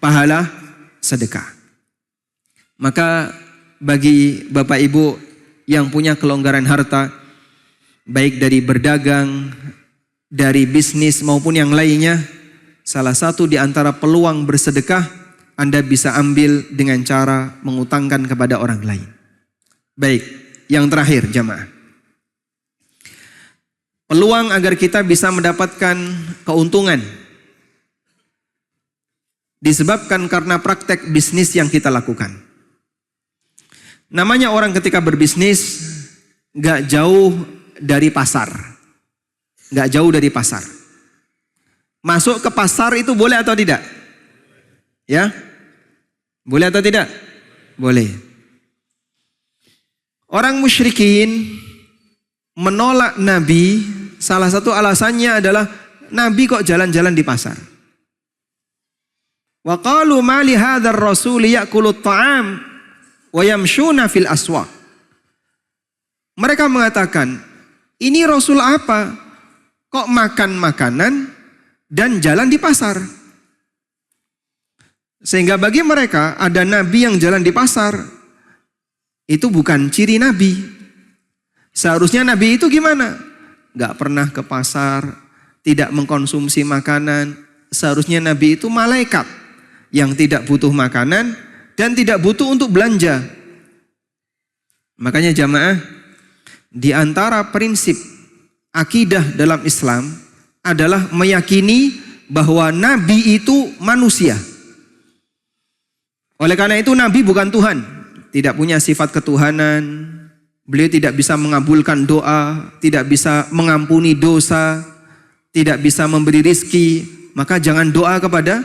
Pahala sedekah. Maka bagi Bapak Ibu yang punya kelonggaran harta, baik dari berdagang, dari bisnis maupun yang lainnya, salah satu di antara peluang bersedekah Anda bisa ambil dengan cara mengutangkan kepada orang lain. Baik, yang terakhir jamaah. Peluang agar kita bisa mendapatkan keuntungan disebabkan karena praktek bisnis yang kita lakukan. Namanya orang ketika berbisnis gak jauh dari pasar. Gak jauh dari pasar. Masuk ke pasar itu boleh atau tidak? Ya? Boleh atau tidak? Boleh. Orang musyrikin menolak Nabi, salah satu alasannya adalah Nabi kok jalan-jalan di pasar. Wa qalu ma li hadzal rasul ya'kulu at-ta'am wa yamshuna fil aswaq. Mereka mengatakan, ini Rasul apa? Kok makan makanan dan jalan di pasar? Sehingga bagi mereka ada Nabi yang jalan di pasar, itu bukan ciri Nabi. Seharusnya Nabi itu gimana? Gak pernah ke pasar, tidak mengkonsumsi makanan. Seharusnya Nabi itu malaikat yang tidak butuh makanan dan tidak butuh untuk belanja. Makanya jamaah, di antara prinsip akidah dalam Islam adalah meyakini bahwa Nabi itu manusia. Oleh karena itu Nabi bukan Tuhan, tidak punya sifat ketuhanan. Beliau tidak bisa mengabulkan doa, tidak bisa mengampuni dosa, tidak bisa memberi rizki. Maka jangan doa kepada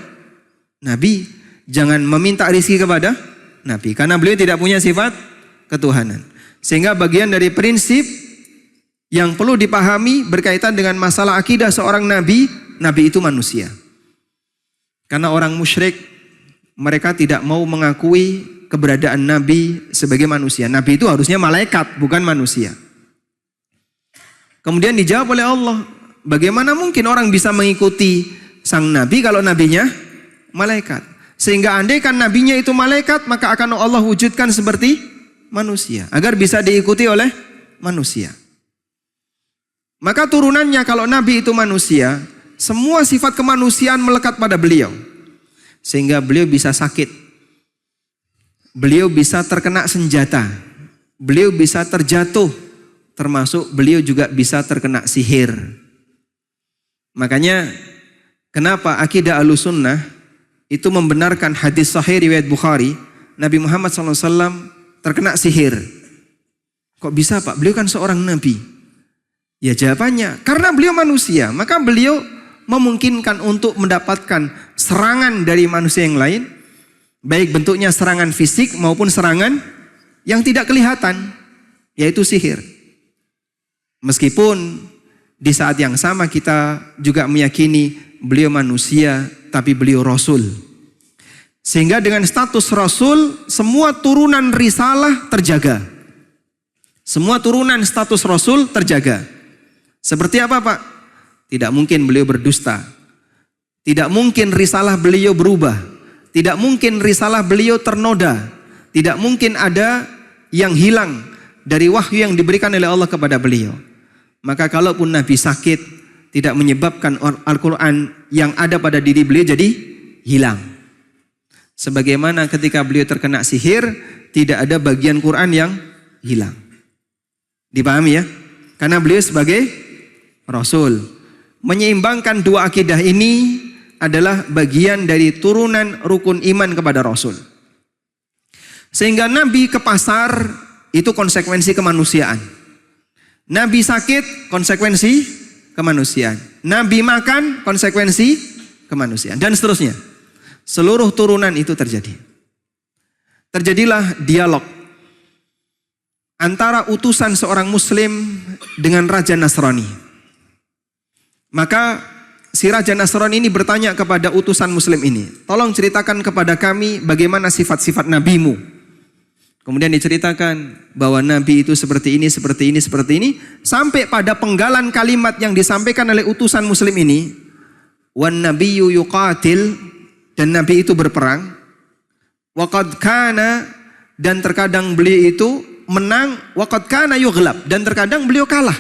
Nabi. Jangan meminta rizki kepada Nabi. Karena beliau tidak punya sifat ketuhanan. Sehingga bagian dari prinsip yang perlu dipahami berkaitan dengan masalah akidah seorang nabi, nabi itu manusia. Karena orang musyrik, mereka tidak mau mengakui keberadaan nabi sebagai manusia. Nabi itu harusnya malaikat, bukan manusia. Kemudian dijawab oleh Allah, bagaimana mungkin orang bisa mengikuti sang nabi kalau nabinya malaikat? Sehingga andaikan nabinya itu malaikat, maka akan Allah wujudkan seperti manusia, agar bisa diikuti oleh manusia. Maka turunannya kalau nabi itu manusia, semua sifat kemanusiaan melekat pada beliau. Sehingga beliau bisa sakit, beliau bisa terkena senjata, beliau bisa terjatuh, termasuk beliau juga bisa terkena sihir. Makanya kenapa akidah Ahlussunnah itu membenarkan hadis sahih riwayat Bukhari, Nabi Muhammad SAW terkena sihir. Kok bisa Pak? Beliau kan seorang nabi. Ya jawabannya, karena beliau manusia, maka beliau memungkinkan untuk mendapatkan serangan dari manusia yang lain, baik bentuknya serangan fisik maupun serangan yang tidak kelihatan, yaitu sihir. Meskipun di saat yang sama kita juga meyakini beliau manusia, tapi beliau rasul. Sehingga dengan status rasul, semua turunan risalah terjaga. Semua turunan status rasul terjaga. Seperti apa Pak? Tidak mungkin beliau berdusta. Tidak mungkin risalah beliau berubah. Tidak mungkin risalah beliau ternoda. Tidak mungkin ada yang hilang dari wahyu yang diberikan oleh Allah kepada beliau. Maka kalaupun Nabi sakit, tidak menyebabkan Al-Quran yang ada pada diri beliau jadi hilang. Sebagaimana ketika beliau terkena sihir, tidak ada bagian Quran yang hilang. Dipahami ya? Karena beliau sebagai Rasul. Menyeimbangkan dua akidah ini adalah bagian dari turunan rukun iman kepada Rasul. Sehingga Nabi ke pasar itu konsekuensi kemanusiaan. Nabi sakit konsekuensi kemanusiaan. Nabi makan konsekuensi kemanusiaan. Dan seterusnya. Seluruh turunan itu terjadi. Terjadilah dialog antara utusan seorang muslim dengan Raja Nasrani. Maka si Raja Nasrani ini bertanya kepada utusan muslim ini, tolong ceritakan kepada kami bagaimana sifat-sifat nabimu. Kemudian diceritakan bahwa nabi itu seperti ini, seperti ini, seperti ini. Sampai pada penggalan kalimat yang disampaikan oleh utusan muslim ini. Wan nabiyyu yuqatil, dan nabi itu berperang. Wa qad kana, dan terkadang beliau itu menang. Wa qad kana yughlab, dan terkadang beliau kalah.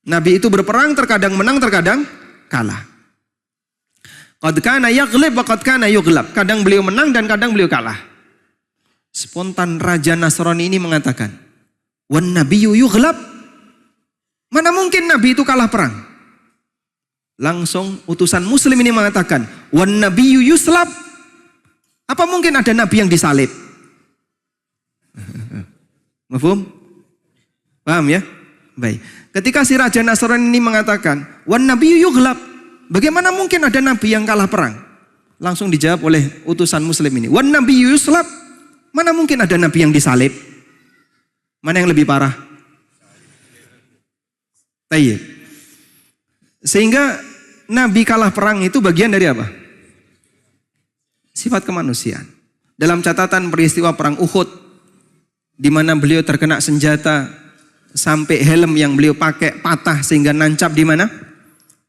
Nabi itu berperang, terkadang menang, terkadang kalah. Qad kana yaghlib wa qad kana yughlab. Kadang beliau menang dan kadang beliau kalah. Spontan Raja Nasrani ini mengatakan, wan nabiyyu yughlab. Mana mungkin Nabi itu kalah perang? Langsung utusan muslim ini mengatakan, wan nabiyyu yuslab. Apa mungkin ada nabi yang disalib? Mafhum? Paham ya? Baik. Ketika si Raja Nasrani ini mengatakan, wan nabiyyu yughlab. Bagaimana mungkin ada nabi yang kalah perang? Langsung dijawab oleh utusan muslim ini, wan nabiyyu yuslab. Mana mungkin ada nabi yang disalib? Mana yang lebih parah? Tayyib. Sehingga nabi kalah perang itu bagian dari apa? Sifat kemanusiaan. Dalam catatan peristiwa perang Uhud, di mana beliau terkena senjata sampai helm yang beliau pakai patah sehingga nancap di mana?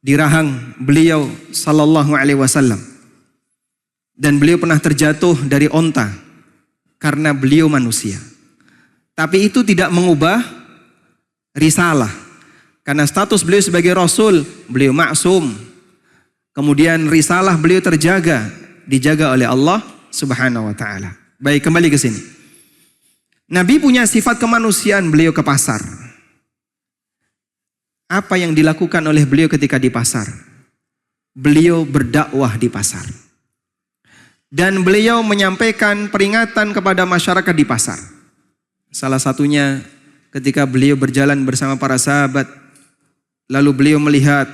Di rahang beliau sallallahu alaihi wasallam. Dan beliau pernah terjatuh dari onta karena beliau manusia. Tapi itu tidak mengubah risalah. Karena status beliau sebagai rasul, beliau maksum. Kemudian risalah beliau terjaga, dijaga oleh Allah Subhanahu wa taala. Baik, kembali ke sini. Nabi punya sifat kemanusiaan, beliau ke pasar. Apa yang dilakukan oleh beliau ketika di pasar? Beliau berdakwah di pasar. Dan beliau menyampaikan peringatan kepada masyarakat di pasar. Salah satunya ketika beliau berjalan bersama para sahabat. Lalu beliau melihat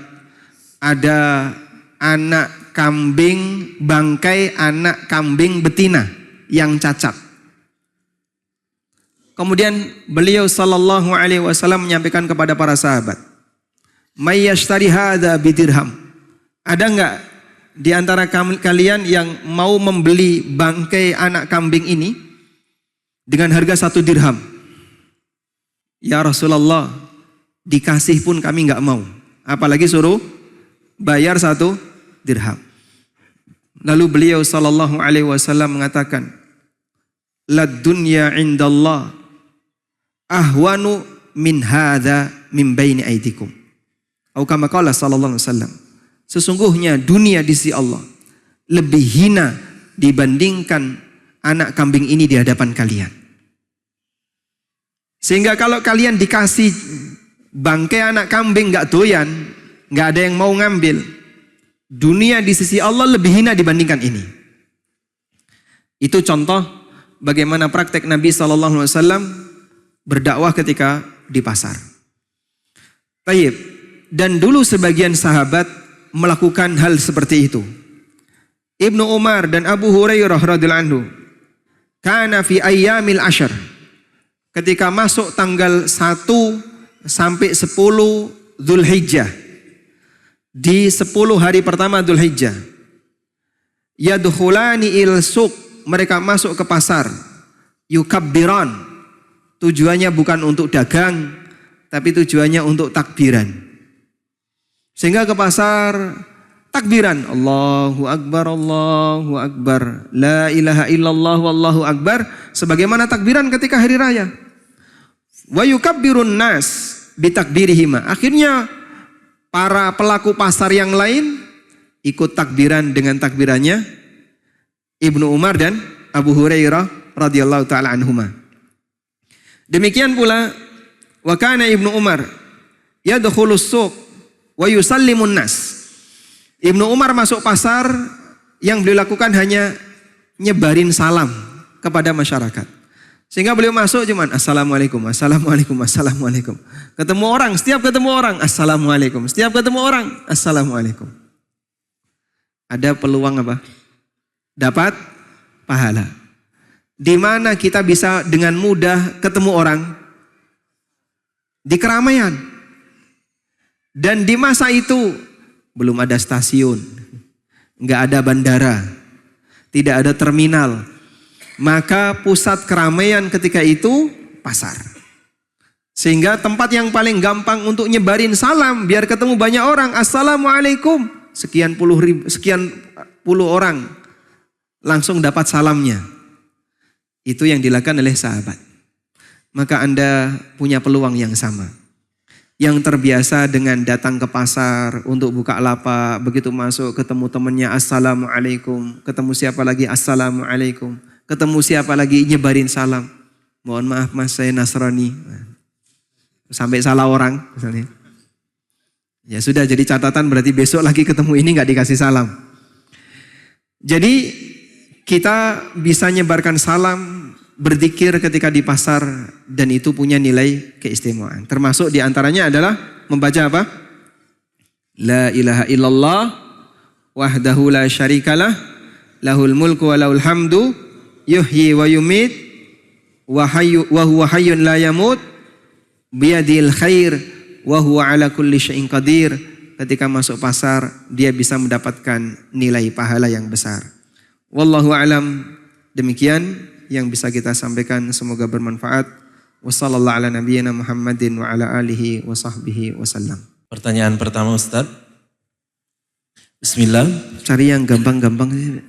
ada anak kambing, bangkai anak kambing betina yang cacat. Kemudian beliau sallallahu alaihi wasallam menyampaikan kepada para sahabat, "May yashtari hadza bidirham?" Ada enggak di antara kalian yang mau membeli bangkai anak kambing ini dengan harga 1 dirham? Ya Rasulullah, dikasih pun kami enggak mau. Apalagi suruh bayar 1 dirham. Lalu beliau sallallahu alaihi wasallam mengatakan, "Lad dunya indallah ahwanu min hadza min baini aidikum." Atau kama qala sallallahu alaihi wasallam. Sesungguhnya dunia di sisi Allah lebih hina dibandingkan anak kambing ini di hadapan kalian. Sehingga kalau kalian dikasih bangkai anak kambing nggak doyan, nggak ada yang mau ngambil. Dunia di sisi Allah lebih hina dibandingkan ini. Itu contoh bagaimana praktek Nabi SAW berdakwah ketika di pasar. Tayyib. Dan dulu sebagian sahabat melakukan hal seperti itu. Ibnu Umar dan Abu Hurairah radhiyallahu anhu, kana fi ayyamil ashr, ketika masuk tanggal 1 sampai 10 Dzulhijjah, di 10 hari pertama Dzulhijjah, yadkhulani il suq, mereka masuk ke pasar, yukabbiran, tujuannya bukan untuk dagang, tapi tujuannya untuk takbiran. Sehingga ke pasar takbiran, Allahu Akbar, Allahu Akbar, la ilaha illallah, wallahu akbar, sebagaimana takbiran ketika hari raya. Wa yukabbirun nas bitakbirihima. Akhirnya para pelaku pasar yang lain ikut takbiran dengan takbirannya Ibnu Umar dan Abu Hurairah radhiyallahu taala anhuma. Demikian pula wa kana Ibnu Umar yadkhulus suq wa yusallimun nas. Ibnu Umar masuk pasar, yang beliau lakukan hanya nyebarin salam kepada masyarakat. Sehingga beliau masuk cuman assalamualaikum, assalamualaikum, assalamualaikum. Ketemu orang, setiap ketemu orang assalamualaikum, setiap ketemu orang assalamualaikum. Ada peluang apa? Dapat pahala. Di mana kita bisa dengan mudah ketemu orang? Di keramaian. Dan di masa itu belum ada stasiun, nggak ada bandara, tidak ada terminal. Maka pusat keramaian ketika itu pasar. Sehingga tempat yang paling gampang untuk nyebarin salam biar ketemu banyak orang, assalamualaikum, sekian puluh orang langsung dapat salamnya. Itu yang dilakukan oleh sahabat. Maka Anda punya peluang yang sama. Yang terbiasa dengan datang ke pasar untuk buka lapak, begitu masuk ketemu temannya assalamualaikum, ketemu siapa lagi assalamualaikum, ketemu siapa lagi nyebarin salam. Mohon maaf mas, saya Nasrani. Sampai salah orang misalnya. Ya sudah, jadi catatan berarti besok lagi ketemu ini nggak dikasih salam. Jadi kita bisa nyebarkan salam, berzikir ketika di pasar, dan itu punya nilai keistimewaan. Termasuk diantaranya adalah membaca apa? La ilaha illallah wahdahu la syarikalah lahul mulku wa lahul hamdu yuhyi wa yumit wa huwa hayyun la yamut biyadil khair wa huwa ala kulli syai'in qadir. Ketika masuk pasar dia bisa mendapatkan nilai pahala yang besar. Wallahu alam. Demikian yang bisa kita sampaikan, semoga bermanfaat. Wassallallahu ala nabiyyina Muhammadin wa ala alihi wa sahbihi wasallam. Pertanyaan pertama Ustaz. Bismillah. Cari yang gampang-gampang.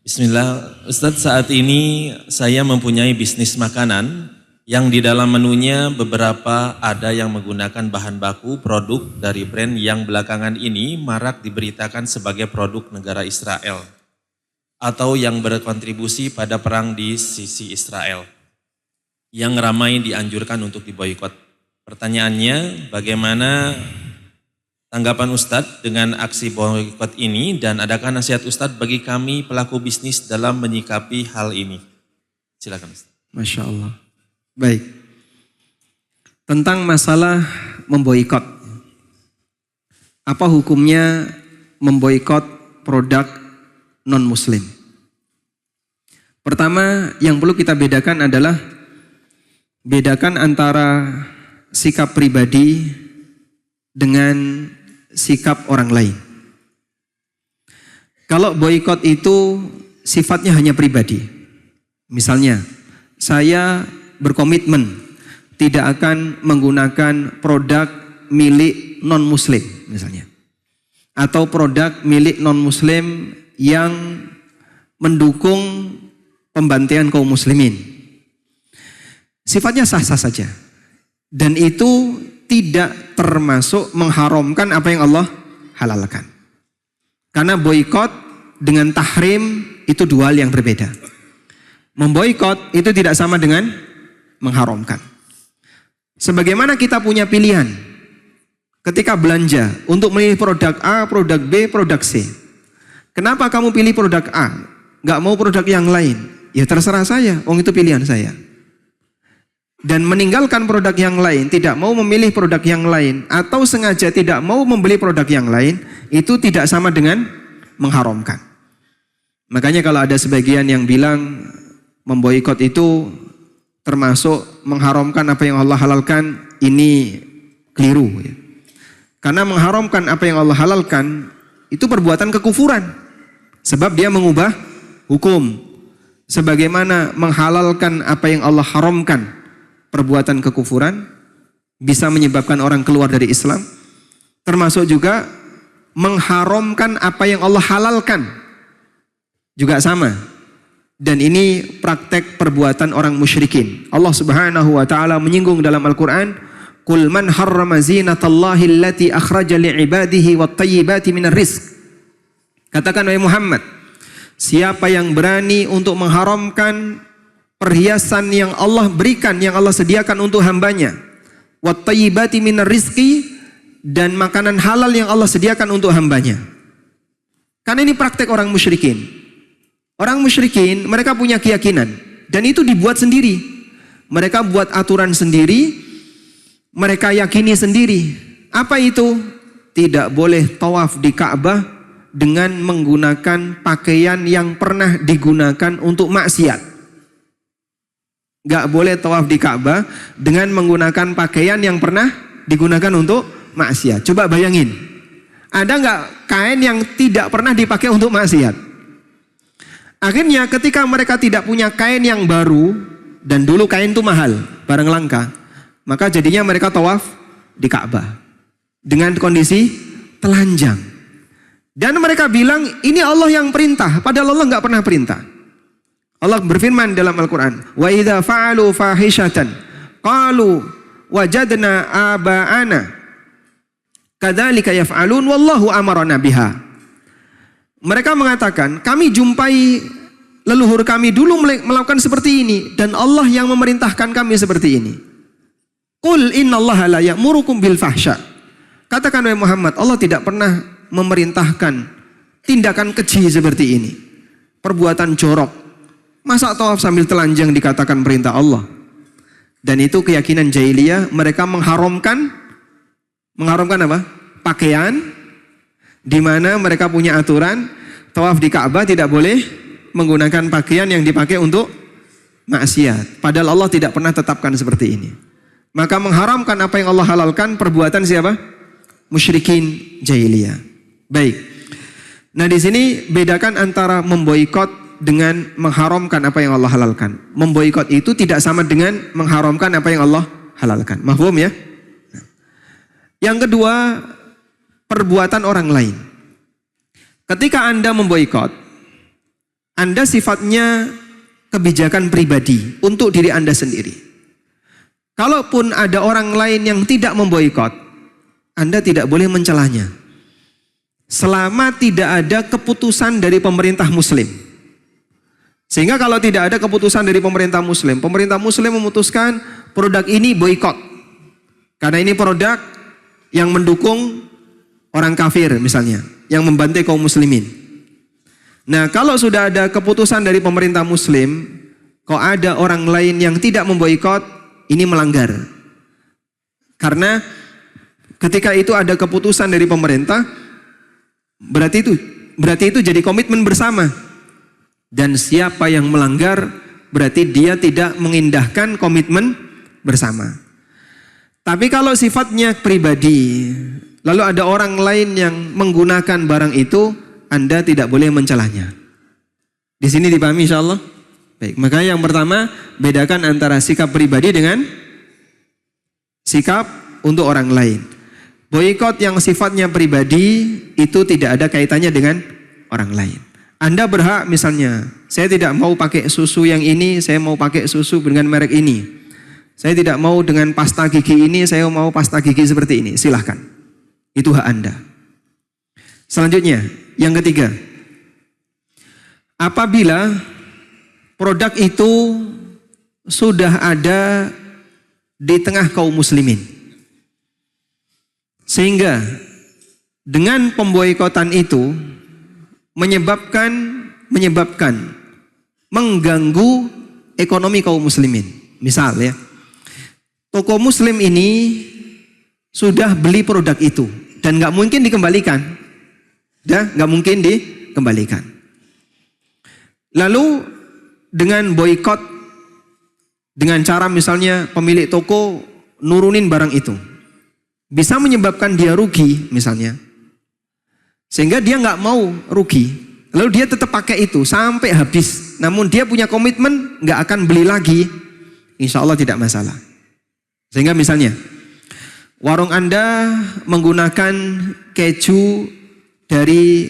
Bismillah. Ustaz, saat ini saya mempunyai bisnis makanan yang di dalam menunya beberapa ada yang menggunakan bahan baku produk dari brand yang belakangan ini marak diberitakan sebagai produk negara Israel atau yang berkontribusi pada perang di sisi Israel yang ramai dianjurkan untuk diboikot. Pertanyaannya, bagaimana tanggapan Ustadz dengan aksi boikot ini, dan adakah nasihat Ustadz bagi kami pelaku bisnis dalam menyikapi hal ini? Silakan Ustadz. Masya Allah. Baik. Tentang masalah memboikot. Apa hukumnya memboikot produk non-muslim? Pertama, yang perlu kita bedakan adalah bedakan antara sikap pribadi dengan sikap orang lain. Kalau boikot itu sifatnya hanya pribadi. Misalnya, saya berkomitmen tidak akan menggunakan produk milik non-muslim misalnya. Atau produk milik non-muslim yang mendukung pembantaian kaum muslimin. Sifatnya sah-sah saja. Dan itu tidak termasuk mengharamkan apa yang Allah halalkan. Karena boikot dengan tahrim itu dua hal yang berbeda. Memboikot itu tidak sama dengan mengharamkan. Sebagaimana kita punya pilihan ketika belanja untuk memilih produk A, produk B, produk C. Kenapa kamu pilih produk A? Gak mau produk yang lain? Ya terserah saya, itu pilihan saya. Dan meninggalkan produk yang lain, tidak mau memilih produk yang lain, atau sengaja tidak mau membeli produk yang lain, itu tidak sama dengan mengharamkan. Makanya kalau ada sebagian yang bilang memboikot itu termasuk mengharamkan apa yang Allah halalkan, ini keliru. Karena mengharamkan apa yang Allah halalkan itu perbuatan kekufuran. Sebab dia mengubah hukum. Sebagaimana menghalalkan apa yang Allah haramkan, perbuatan kekufuran bisa menyebabkan orang keluar dari Islam. Termasuk juga mengharamkan apa yang Allah halalkan. Juga sama. Dan ini praktek perbuatan orang musyrikin. Allah Subhanahu wa taala menyinggung dalam Al-Qur'an, "Qul man harrama zinatallahi allati akhraja li'ibadihi wat-thayyibati minar rizq." Katakan wahai Muhammad, siapa yang berani untuk mengharamkan perhiasan yang Allah berikan, yang Allah sediakan untuk hambanya, wat-thayyibati minar rizqi, dan makanan halal yang Allah sediakan untuk hambanya. Karena ini praktek orang musyrikin. Orang musyrikin, mereka punya keyakinan, dan itu dibuat sendiri. Mereka buat aturan sendiri, mereka yakini sendiri. Apa itu? Tidak boleh tawaf di Ka'bah dengan menggunakan pakaian yang pernah digunakan untuk maksiat. Gak boleh tawaf di Ka'bah dengan menggunakan pakaian yang pernah digunakan untuk maksiat. Coba bayangin, ada gak kain yang tidak pernah dipakai untuk maksiat? Akhirnya ketika mereka tidak punya kain yang baru, dan dulu kain itu mahal, barang langka, maka jadinya mereka tawaf di Ka'bah dengan kondisi telanjang. Dan mereka bilang ini Allah yang perintah, padahal Allah nggak pernah perintah. Allah berfirman dalam Al-Quran, wa idza fa'alu fahishatan qalu wajadna aba'ana kadzalika yaf'alun wallahu amarna biha. Mereka mengatakan, kami jumpai leluhur kami dulu melakukan seperti ini, dan Allah yang memerintahkan kami seperti ini. Qul innallaha la ya'murukum bil fahsya. Katakan wahai Muhammad, Allah tidak pernah memerintahkan tindakan keji seperti ini. Perbuatan jorok. Masa tawaf sambil telanjang dikatakan perintah Allah? Dan itu keyakinan jahiliyah, mereka mengharamkan apa? Pakaian, di mana mereka punya aturan tawaf di Ka'bah tidak boleh menggunakan pakaian yang dipakai untuk maksiat. Padahal Allah tidak pernah tetapkan seperti ini. Maka mengharamkan apa yang Allah halalkan perbuatan siapa? Musyrikin jahiliyah. Baik. Nah di sini bedakan antara memboikot dengan mengharamkan apa yang Allah halalkan. Memboikot itu tidak sama dengan mengharamkan apa yang Allah halalkan. Mahfum ya? Yang kedua, perbuatan orang lain. Ketika Anda memboikot, Anda sifatnya kebijakan pribadi untuk diri Anda sendiri. Kalaupun ada orang lain yang tidak memboikot, Anda tidak boleh mencelanya. Selama tidak ada keputusan dari pemerintah muslim. Sehingga kalau tidak ada keputusan dari pemerintah muslim memutuskan produk ini boikot. Karena ini produk yang mendukung orang kafir misalnya, yang membantai kaum muslimin. Nah kalau sudah ada keputusan dari pemerintah muslim, kok ada orang lain yang tidak memboikot, ini melanggar. Karena ketika itu ada keputusan dari pemerintah, berarti itu jadi komitmen bersama. Dan siapa yang melanggar berarti dia tidak mengindahkan komitmen bersama. Tapi kalau sifatnya pribadi, lalu ada orang lain yang menggunakan barang itu, Anda tidak boleh mencelanya. Di sini dipahami insyaallah? Baik, maka yang pertama bedakan antara sikap pribadi dengan sikap untuk orang lain. Boikot yang sifatnya pribadi itu tidak ada kaitannya dengan orang lain. Anda berhak misalnya, saya tidak mau pakai susu yang ini, saya mau pakai susu dengan merek ini. Saya tidak mau dengan pasta gigi ini, saya mau pasta gigi seperti ini. Silahkan. Itu hak Anda. Selanjutnya, yang ketiga. Apabila produk itu sudah ada di tengah kaum muslimin. Sehingga dengan pemboikotan itu menyebabkan mengganggu ekonomi kaum muslimin. Misal ya, toko muslim ini sudah beli produk itu dan nggak mungkin dikembalikan, nggak mungkin dikembalikan. Lalu dengan boikot, dengan cara misalnya pemilik toko nurunin barang itu, bisa menyebabkan dia rugi misalnya, sehingga dia nggak mau rugi, lalu dia tetap pakai itu sampai habis, namun dia punya komitmen nggak akan beli lagi, insya Allah tidak masalah. Sehingga misalnya warung Anda menggunakan keju dari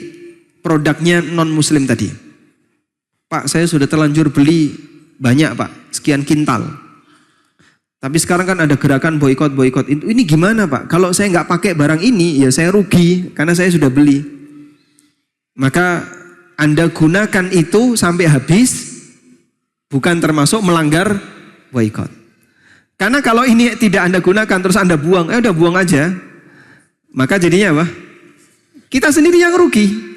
produknya non muslim tadi. Pak, saya sudah terlanjur beli banyak Pak, sekian kintal. Tapi sekarang kan ada gerakan boikot itu. Ini gimana Pak? Kalau saya nggak pakai barang ini, ya saya rugi karena saya sudah beli. Maka Anda gunakan itu sampai habis, bukan termasuk melanggar boikot. Karena kalau ini tidak Anda gunakan terus Anda buang, udah buang aja. Maka jadinya apa? Kita sendiri yang rugi.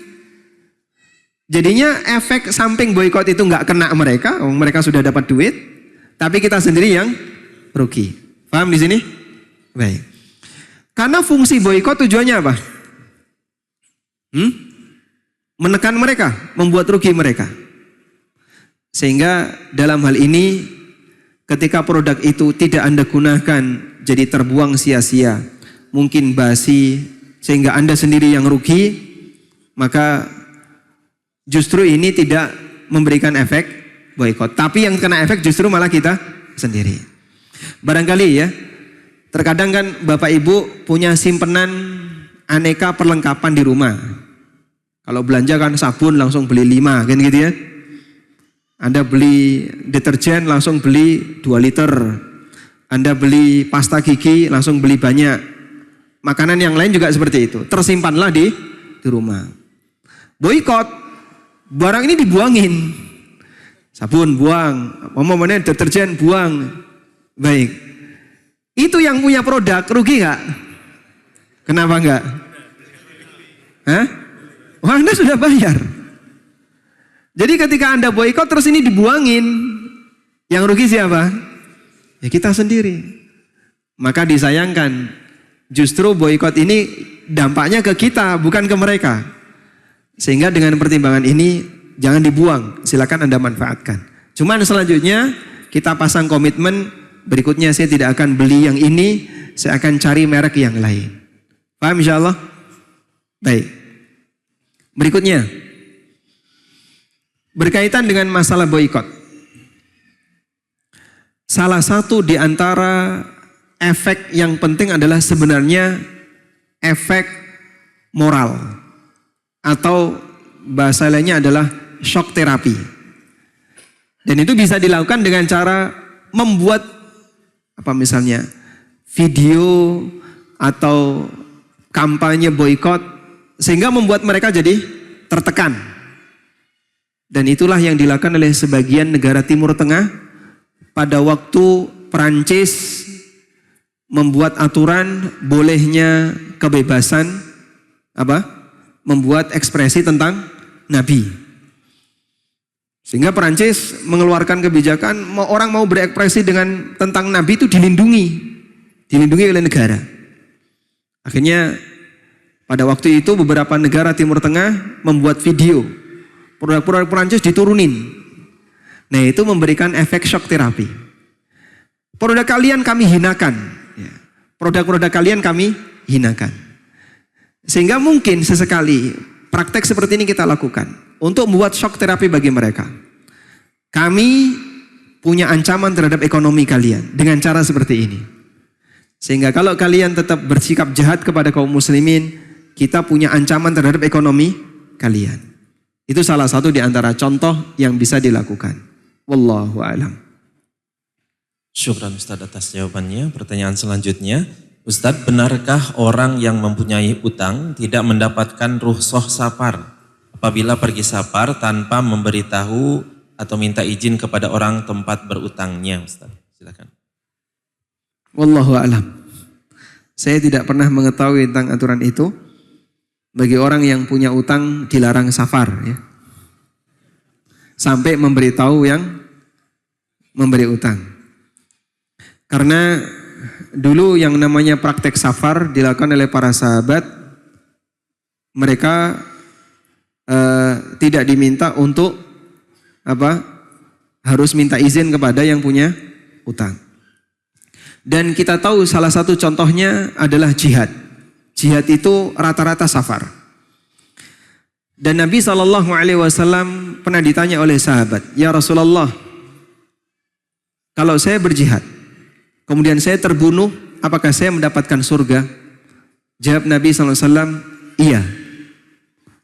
Jadinya efek samping boikot itu nggak kena mereka, mereka sudah dapat duit, tapi kita sendiri yang rugi. Paham di sini? Baik. Karena fungsi boikot tujuannya apa? Menekan mereka, membuat rugi mereka. Sehingga dalam hal ini ketika produk itu tidak Anda gunakan jadi terbuang sia-sia, mungkin basi sehingga Anda sendiri yang rugi, maka justru ini tidak memberikan efek boikot, tapi yang kena efek justru malah kita sendiri. Barangkali ya, terkadang kan Bapak Ibu punya simpenan aneka perlengkapan di rumah. Kalau belanja kan sabun langsung beli 5 kan gitu ya. Anda beli deterjen langsung beli 2 liter. Anda beli pasta gigi langsung beli banyak. Makanan yang lain juga seperti itu, tersimpanlah di rumah. Boikot, barang ini dibuangin. Sabun buang, momennya deterjen buang. Baik. Itu yang punya produk rugi nggak? Kenapa nggak? Hah? Wah, Anda sudah bayar. Jadi ketika Anda boikot terus ini dibuangin, yang rugi siapa? Ya kita sendiri. Maka disayangkan, justru boikot ini dampaknya ke kita, bukan ke mereka. Sehingga dengan pertimbangan ini jangan dibuang, silakan Anda manfaatkan. Cuman selanjutnya kita pasang komitmen, berikutnya saya tidak akan beli yang ini, saya akan cari merek yang lain. Paham insyaallah? Baik. Berikutnya berkaitan dengan masalah boikot. Salah satu di antara efek yang penting adalah sebenarnya efek moral, atau bahasa lainnya adalah shock terapi. Dan itu bisa dilakukan dengan cara membuat misalnya video atau kampanye boikot sehingga membuat mereka jadi tertekan. Dan itulah yang dilakukan oleh sebagian negara Timur Tengah pada waktu Perancis membuat aturan bolehnya kebebasan membuat ekspresi tentang Nabi. Sehingga Perancis mengeluarkan kebijakan orang mau berekspresi tentang Nabi itu dilindungi oleh negara. Akhirnya pada waktu itu beberapa negara Timur Tengah membuat video Produk-produk Perancis diturunin. Nah itu memberikan efek shock terapi. Produk kalian kami hinakan. Produk-produk kalian kami hinakan. Sehingga mungkin sesekali praktek seperti ini kita lakukan. Untuk membuat shock terapi bagi mereka. Kami punya ancaman terhadap ekonomi kalian. Dengan cara seperti ini. Sehingga kalau kalian tetap bersikap jahat kepada kaum muslimin. Kita punya ancaman terhadap ekonomi kalian. Itu salah satu di antara contoh yang bisa dilakukan. Wallahu a'lam. Syukran Ustadz atas jawabannya. Pertanyaan selanjutnya, Ustadz, benarkah orang yang mempunyai utang tidak mendapatkan rukhsah safar apabila pergi safar tanpa memberitahu atau minta izin kepada orang tempat berutangnya, Ustadz? Silakan. Wallahu a'lam. Saya tidak pernah mengetahui tentang aturan itu. Bagi orang yang punya utang dilarang safar, ya. Sampai memberitahu yang memberi utang. Karena dulu yang namanya praktek safar dilakukan oleh para sahabat, mereka tidak diminta untuk harus minta izin kepada yang punya utang. Dan kita tahu salah satu contohnya adalah jihad. Jihad itu rata-rata safar. Dan Nabi SAW pernah ditanya oleh sahabat, "Ya Rasulullah, kalau saya berjihad, kemudian saya terbunuh, apakah saya mendapatkan surga?" Jawab Nabi SAW, "Iya."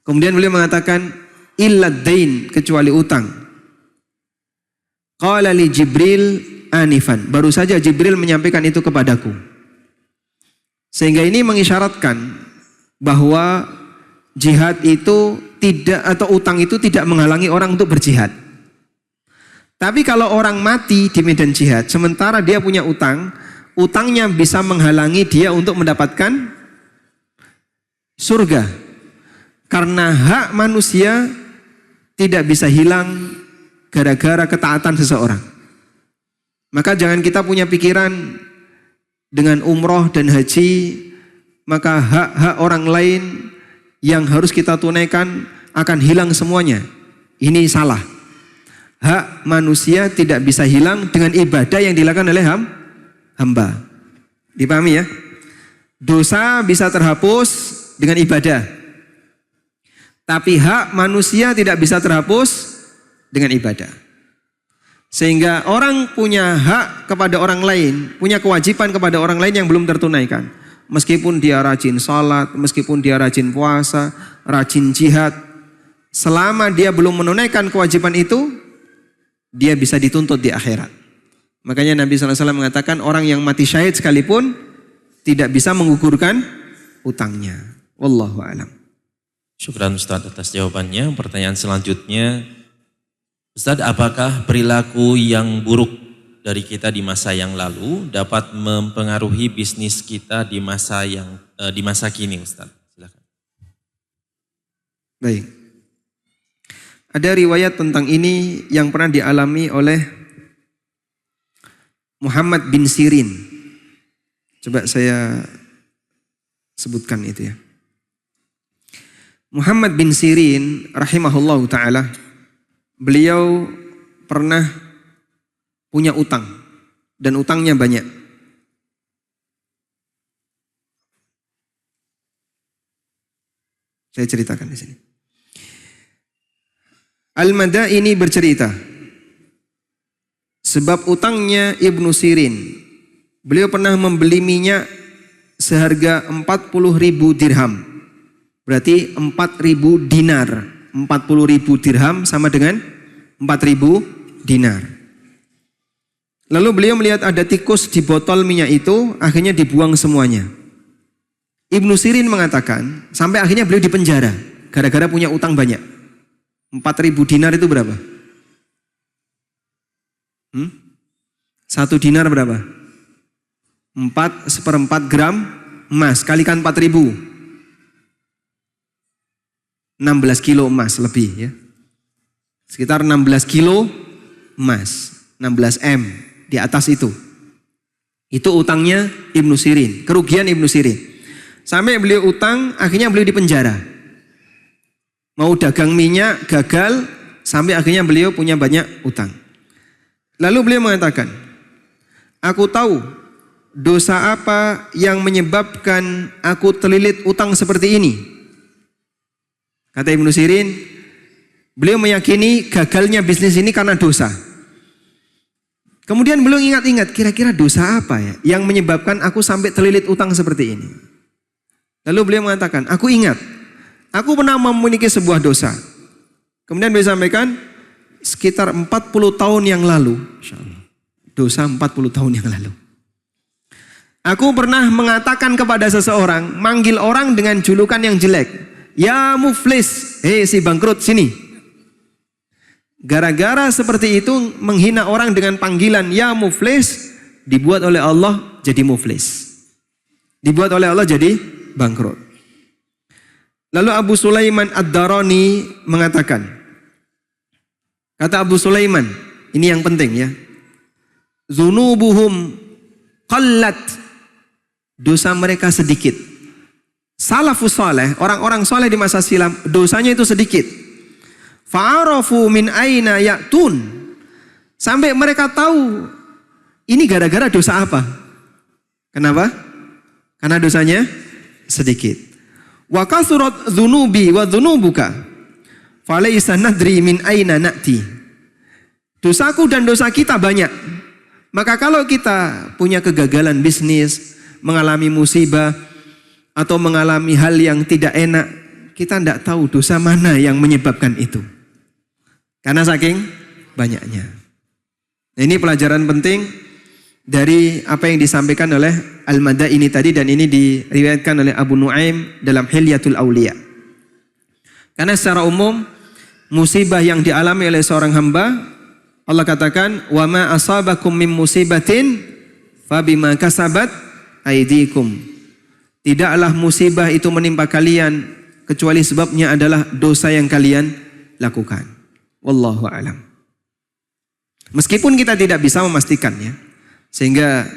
Kemudian beliau mengatakan, "Illad dain," kecuali utang. Qala li Jibril anifan, baru saja Jibril menyampaikan itu kepadaku. Sehingga ini mengisyaratkan bahwa jihad itu tidak, atau utang itu tidak menghalangi orang untuk berjihad. Tapi kalau orang mati di medan jihad, sementara dia punya utang, utangnya bisa menghalangi dia untuk mendapatkan surga. Karena hak manusia tidak bisa hilang gara-gara ketaatan seseorang. Maka jangan kita punya pikiran dengan umroh dan haji, maka hak-hak orang lain yang harus kita tunaikan akan hilang semuanya. Ini salah. Hak manusia tidak bisa hilang dengan ibadah yang dilakukan oleh hamba. Dipahami ya? Dosa bisa terhapus dengan ibadah. Tapi hak manusia tidak bisa terhapus dengan ibadah. Sehingga orang punya hak kepada orang lain, punya kewajiban kepada orang lain yang belum tertunaikan. Meskipun dia rajin salat, meskipun dia rajin puasa, rajin jihad, selama dia belum menunaikan kewajiban itu, dia bisa dituntut di akhirat. Makanya Nabi SAW mengatakan orang yang mati syahid sekalipun tidak bisa menggugurkan utangnya. Wallahu a'lam. Syukran Ustadz atas jawabannya. Pertanyaan selanjutnya, Ustadz, apakah perilaku yang buruk dari kita di masa yang lalu dapat mempengaruhi bisnis kita di masa kini, Ustadz? Silakan. Baik. Ada riwayat tentang ini yang pernah dialami oleh Muhammad bin Sirin. Coba saya sebutkan itu ya. Muhammad bin Sirin rahimahullahu ta'ala, beliau pernah punya utang dan utangnya banyak. Saya ceritakan di sini. Al-Madaini bercerita, sebab utangnya Ibnu Sirin, beliau pernah membeli minyak seharga 40.000 dirham. Berarti 4.000 dinar. 40.000 dirham sama dengan 4.000 dinar. Lalu beliau melihat ada tikus di botol minyak itu, akhirnya dibuang semuanya. Ibnu Sirin mengatakan, sampai akhirnya beliau dipenjara, gara-gara punya utang banyak. 4.000 dinar itu berapa? 1 dinar berapa? 4/4 gram emas, kalikan 4.000. 16 kilo emas lebih ya. Sekitar 16 kilo emas, 16 M di atas itu. Itu utangnya Ibnu Sirin, kerugian Ibnu Sirin. Sampai beliau utang, akhirnya beliau dipenjara. Mau dagang minyak, gagal, sampai akhirnya beliau punya banyak utang. Lalu beliau mengatakan, aku tahu dosa apa yang menyebabkan aku terlilit utang seperti ini. Kata Ibnu Sirin, beliau meyakini gagalnya bisnis ini karena dosa. Kemudian beliau ingat-ingat, kira-kira dosa apa ya yang menyebabkan aku sampai terlilit utang seperti ini. Lalu beliau mengatakan, aku ingat, aku pernah memiliki sebuah dosa. Kemudian beliau sampaikan, sekitar 40 tahun yang lalu, dosa 40 tahun yang lalu. Aku pernah mengatakan kepada seseorang, manggil orang dengan julukan yang jelek. Ya muflis, hei si bangkrut sini. Gara-gara seperti itu menghina orang dengan panggilan ya muflis, dibuat oleh Allah jadi muflis. Dibuat oleh Allah jadi bangkrut. Lalu Abu Sulaiman Ad-Darani mengatakan, kata Abu Sulaiman, ini yang penting ya. Zunubuhum qallat, dosa mereka sedikit. Salafus saleh, orang-orang saleh di masa silam, dosanya itu sedikit. Fa'arafu min aina ya'tun, sampai mereka tahu ini gara-gara dosa apa. Kenapa? Karena dosanya sedikit. Wa kasurat dzunubi wa dzunubuka falaysa nadri min aina na'ti. Dosaku dan dosa kita banyak. Maka kalau kita punya kegagalan bisnis, mengalami musibah, atau mengalami hal yang tidak enak, kita tidak tahu dosa mana yang menyebabkan itu. Karena saking banyaknya. Nah, ini pelajaran penting dari apa yang disampaikan oleh Al-Madaini tadi, dan ini diriwayatkan oleh Abu Nuaim dalam Hilyatul Auliya. Karena secara umum musibah yang dialami oleh seorang hamba, Allah katakan, "Wa ma asabakum min musibatin fabima kasabat aydikum." Tidaklah musibah itu menimpa kalian kecuali sebabnya adalah dosa yang kalian lakukan. Wallahu a'lam. Meskipun kita tidak bisa memastikan ya. Sehingga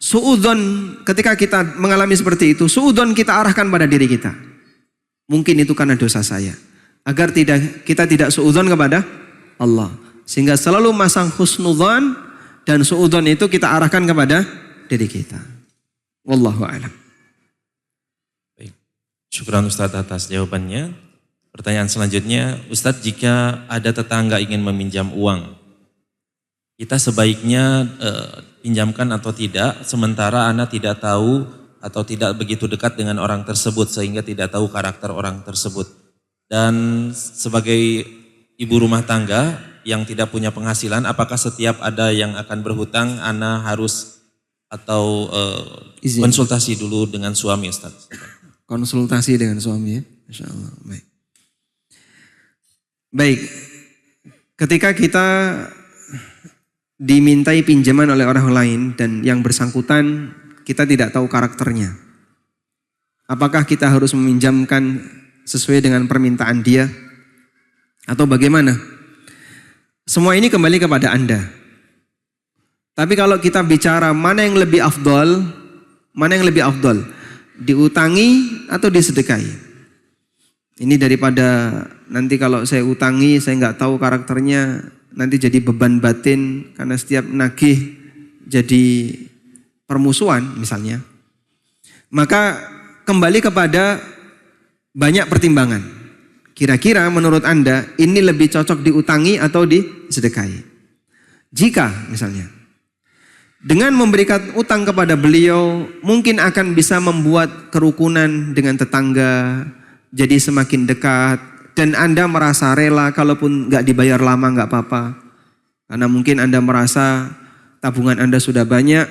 suudzon, ketika kita mengalami seperti itu, suudzon kita arahkan pada diri kita. Mungkin itu karena dosa saya. Agar kita tidak suudzon kepada Allah. Sehingga selalu masang husnudzon dan suudzon itu kita arahkan kepada diri kita. Wallahu a'lam. Syukran Ustadz atas jawabannya. Pertanyaan selanjutnya, Ustadz, jika ada tetangga ingin meminjam uang, kita sebaiknya pinjamkan atau tidak, sementara Anda tidak tahu atau tidak begitu dekat dengan orang tersebut sehingga tidak tahu karakter orang tersebut. Dan sebagai ibu rumah tangga yang tidak punya penghasilan, apakah setiap ada yang akan berhutang Anda harus atau konsultasi dulu dengan suami, Ustadz? Konsultasi dengan suami ya. Masya Allah. Baik. Ketika kita dimintai pinjaman oleh orang lain dan yang bersangkutan kita tidak tahu karakternya, apakah kita harus meminjamkan sesuai dengan permintaan dia atau bagaimana? Semua ini kembali kepada Anda. Tapi kalau kita bicara mana yang lebih afdol, diutangi atau disedekahi? Ini daripada nanti kalau saya utangi, saya nggak tahu karakternya, nanti jadi beban batin karena setiap nagih jadi permusuhan misalnya. Maka kembali kepada banyak pertimbangan. Kira-kira menurut Anda ini lebih cocok diutangi atau disedekahi? Jika misalnya dengan memberikan utang kepada beliau mungkin akan bisa membuat kerukunan dengan tetangga jadi semakin dekat, dan Anda merasa rela kalaupun nggak dibayar lama nggak apa-apa, karena mungkin Anda merasa tabungan Anda sudah banyak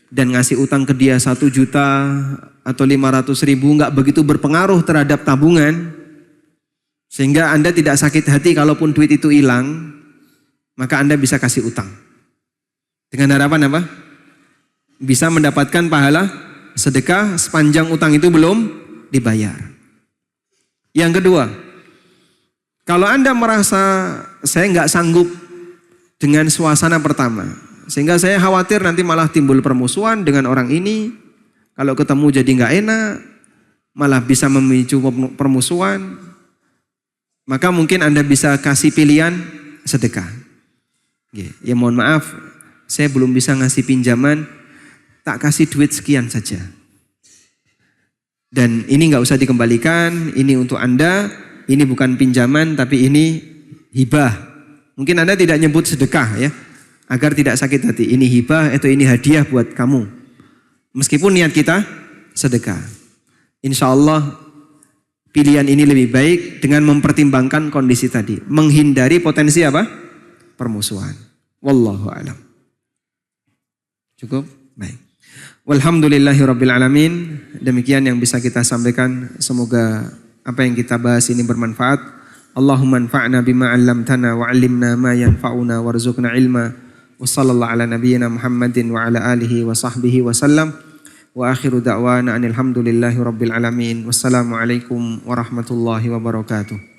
dan ngasih utang ke dia 1 juta atau 500.000 nggak begitu berpengaruh terhadap tabungan, sehingga Anda tidak sakit hati kalaupun duit itu hilang, maka Anda bisa kasih utang. Dengan harapan apa? Bisa mendapatkan pahala sedekah sepanjang utang itu belum dibayar. Yang kedua, kalau Anda merasa saya nggak sanggup dengan suasana pertama, sehingga saya khawatir nanti malah timbul permusuhan dengan orang ini, kalau ketemu jadi nggak enak, malah bisa memicu permusuhan, maka mungkin Anda bisa kasih pilihan sedekah. Ya mohon maaf, saya belum bisa ngasih pinjaman, tak kasih duit sekian saja. Dan ini nggak usah dikembalikan, ini untuk Anda, ini bukan pinjaman tapi ini hibah. Mungkin Anda tidak nyebut sedekah ya, agar tidak sakit hati. Ini hibah atau ini hadiah buat kamu. Meskipun niat kita sedekah. Insya Allah pilihan ini lebih baik dengan mempertimbangkan kondisi tadi. Menghindari potensi apa? Permusuhan. Wallahu a'lam. Cukup? Baik. Walhamdulillahirrabbilalamin. Demikian yang bisa kita sampaikan. Semoga apa yang kita bahas ini bermanfaat. Allahumma anfa'na bima 'allamtana wa 'allimna ma yanfa'una warzuqna ilma. Wa sallallahu ala nabiyyina Muhammadin wa ala alihi wa sahbihi wa sallam. Wa akhiru da'wana anil hamdulillahi rabbil alamin. Wassalamualaikum warahmatullahi wabarakatuh.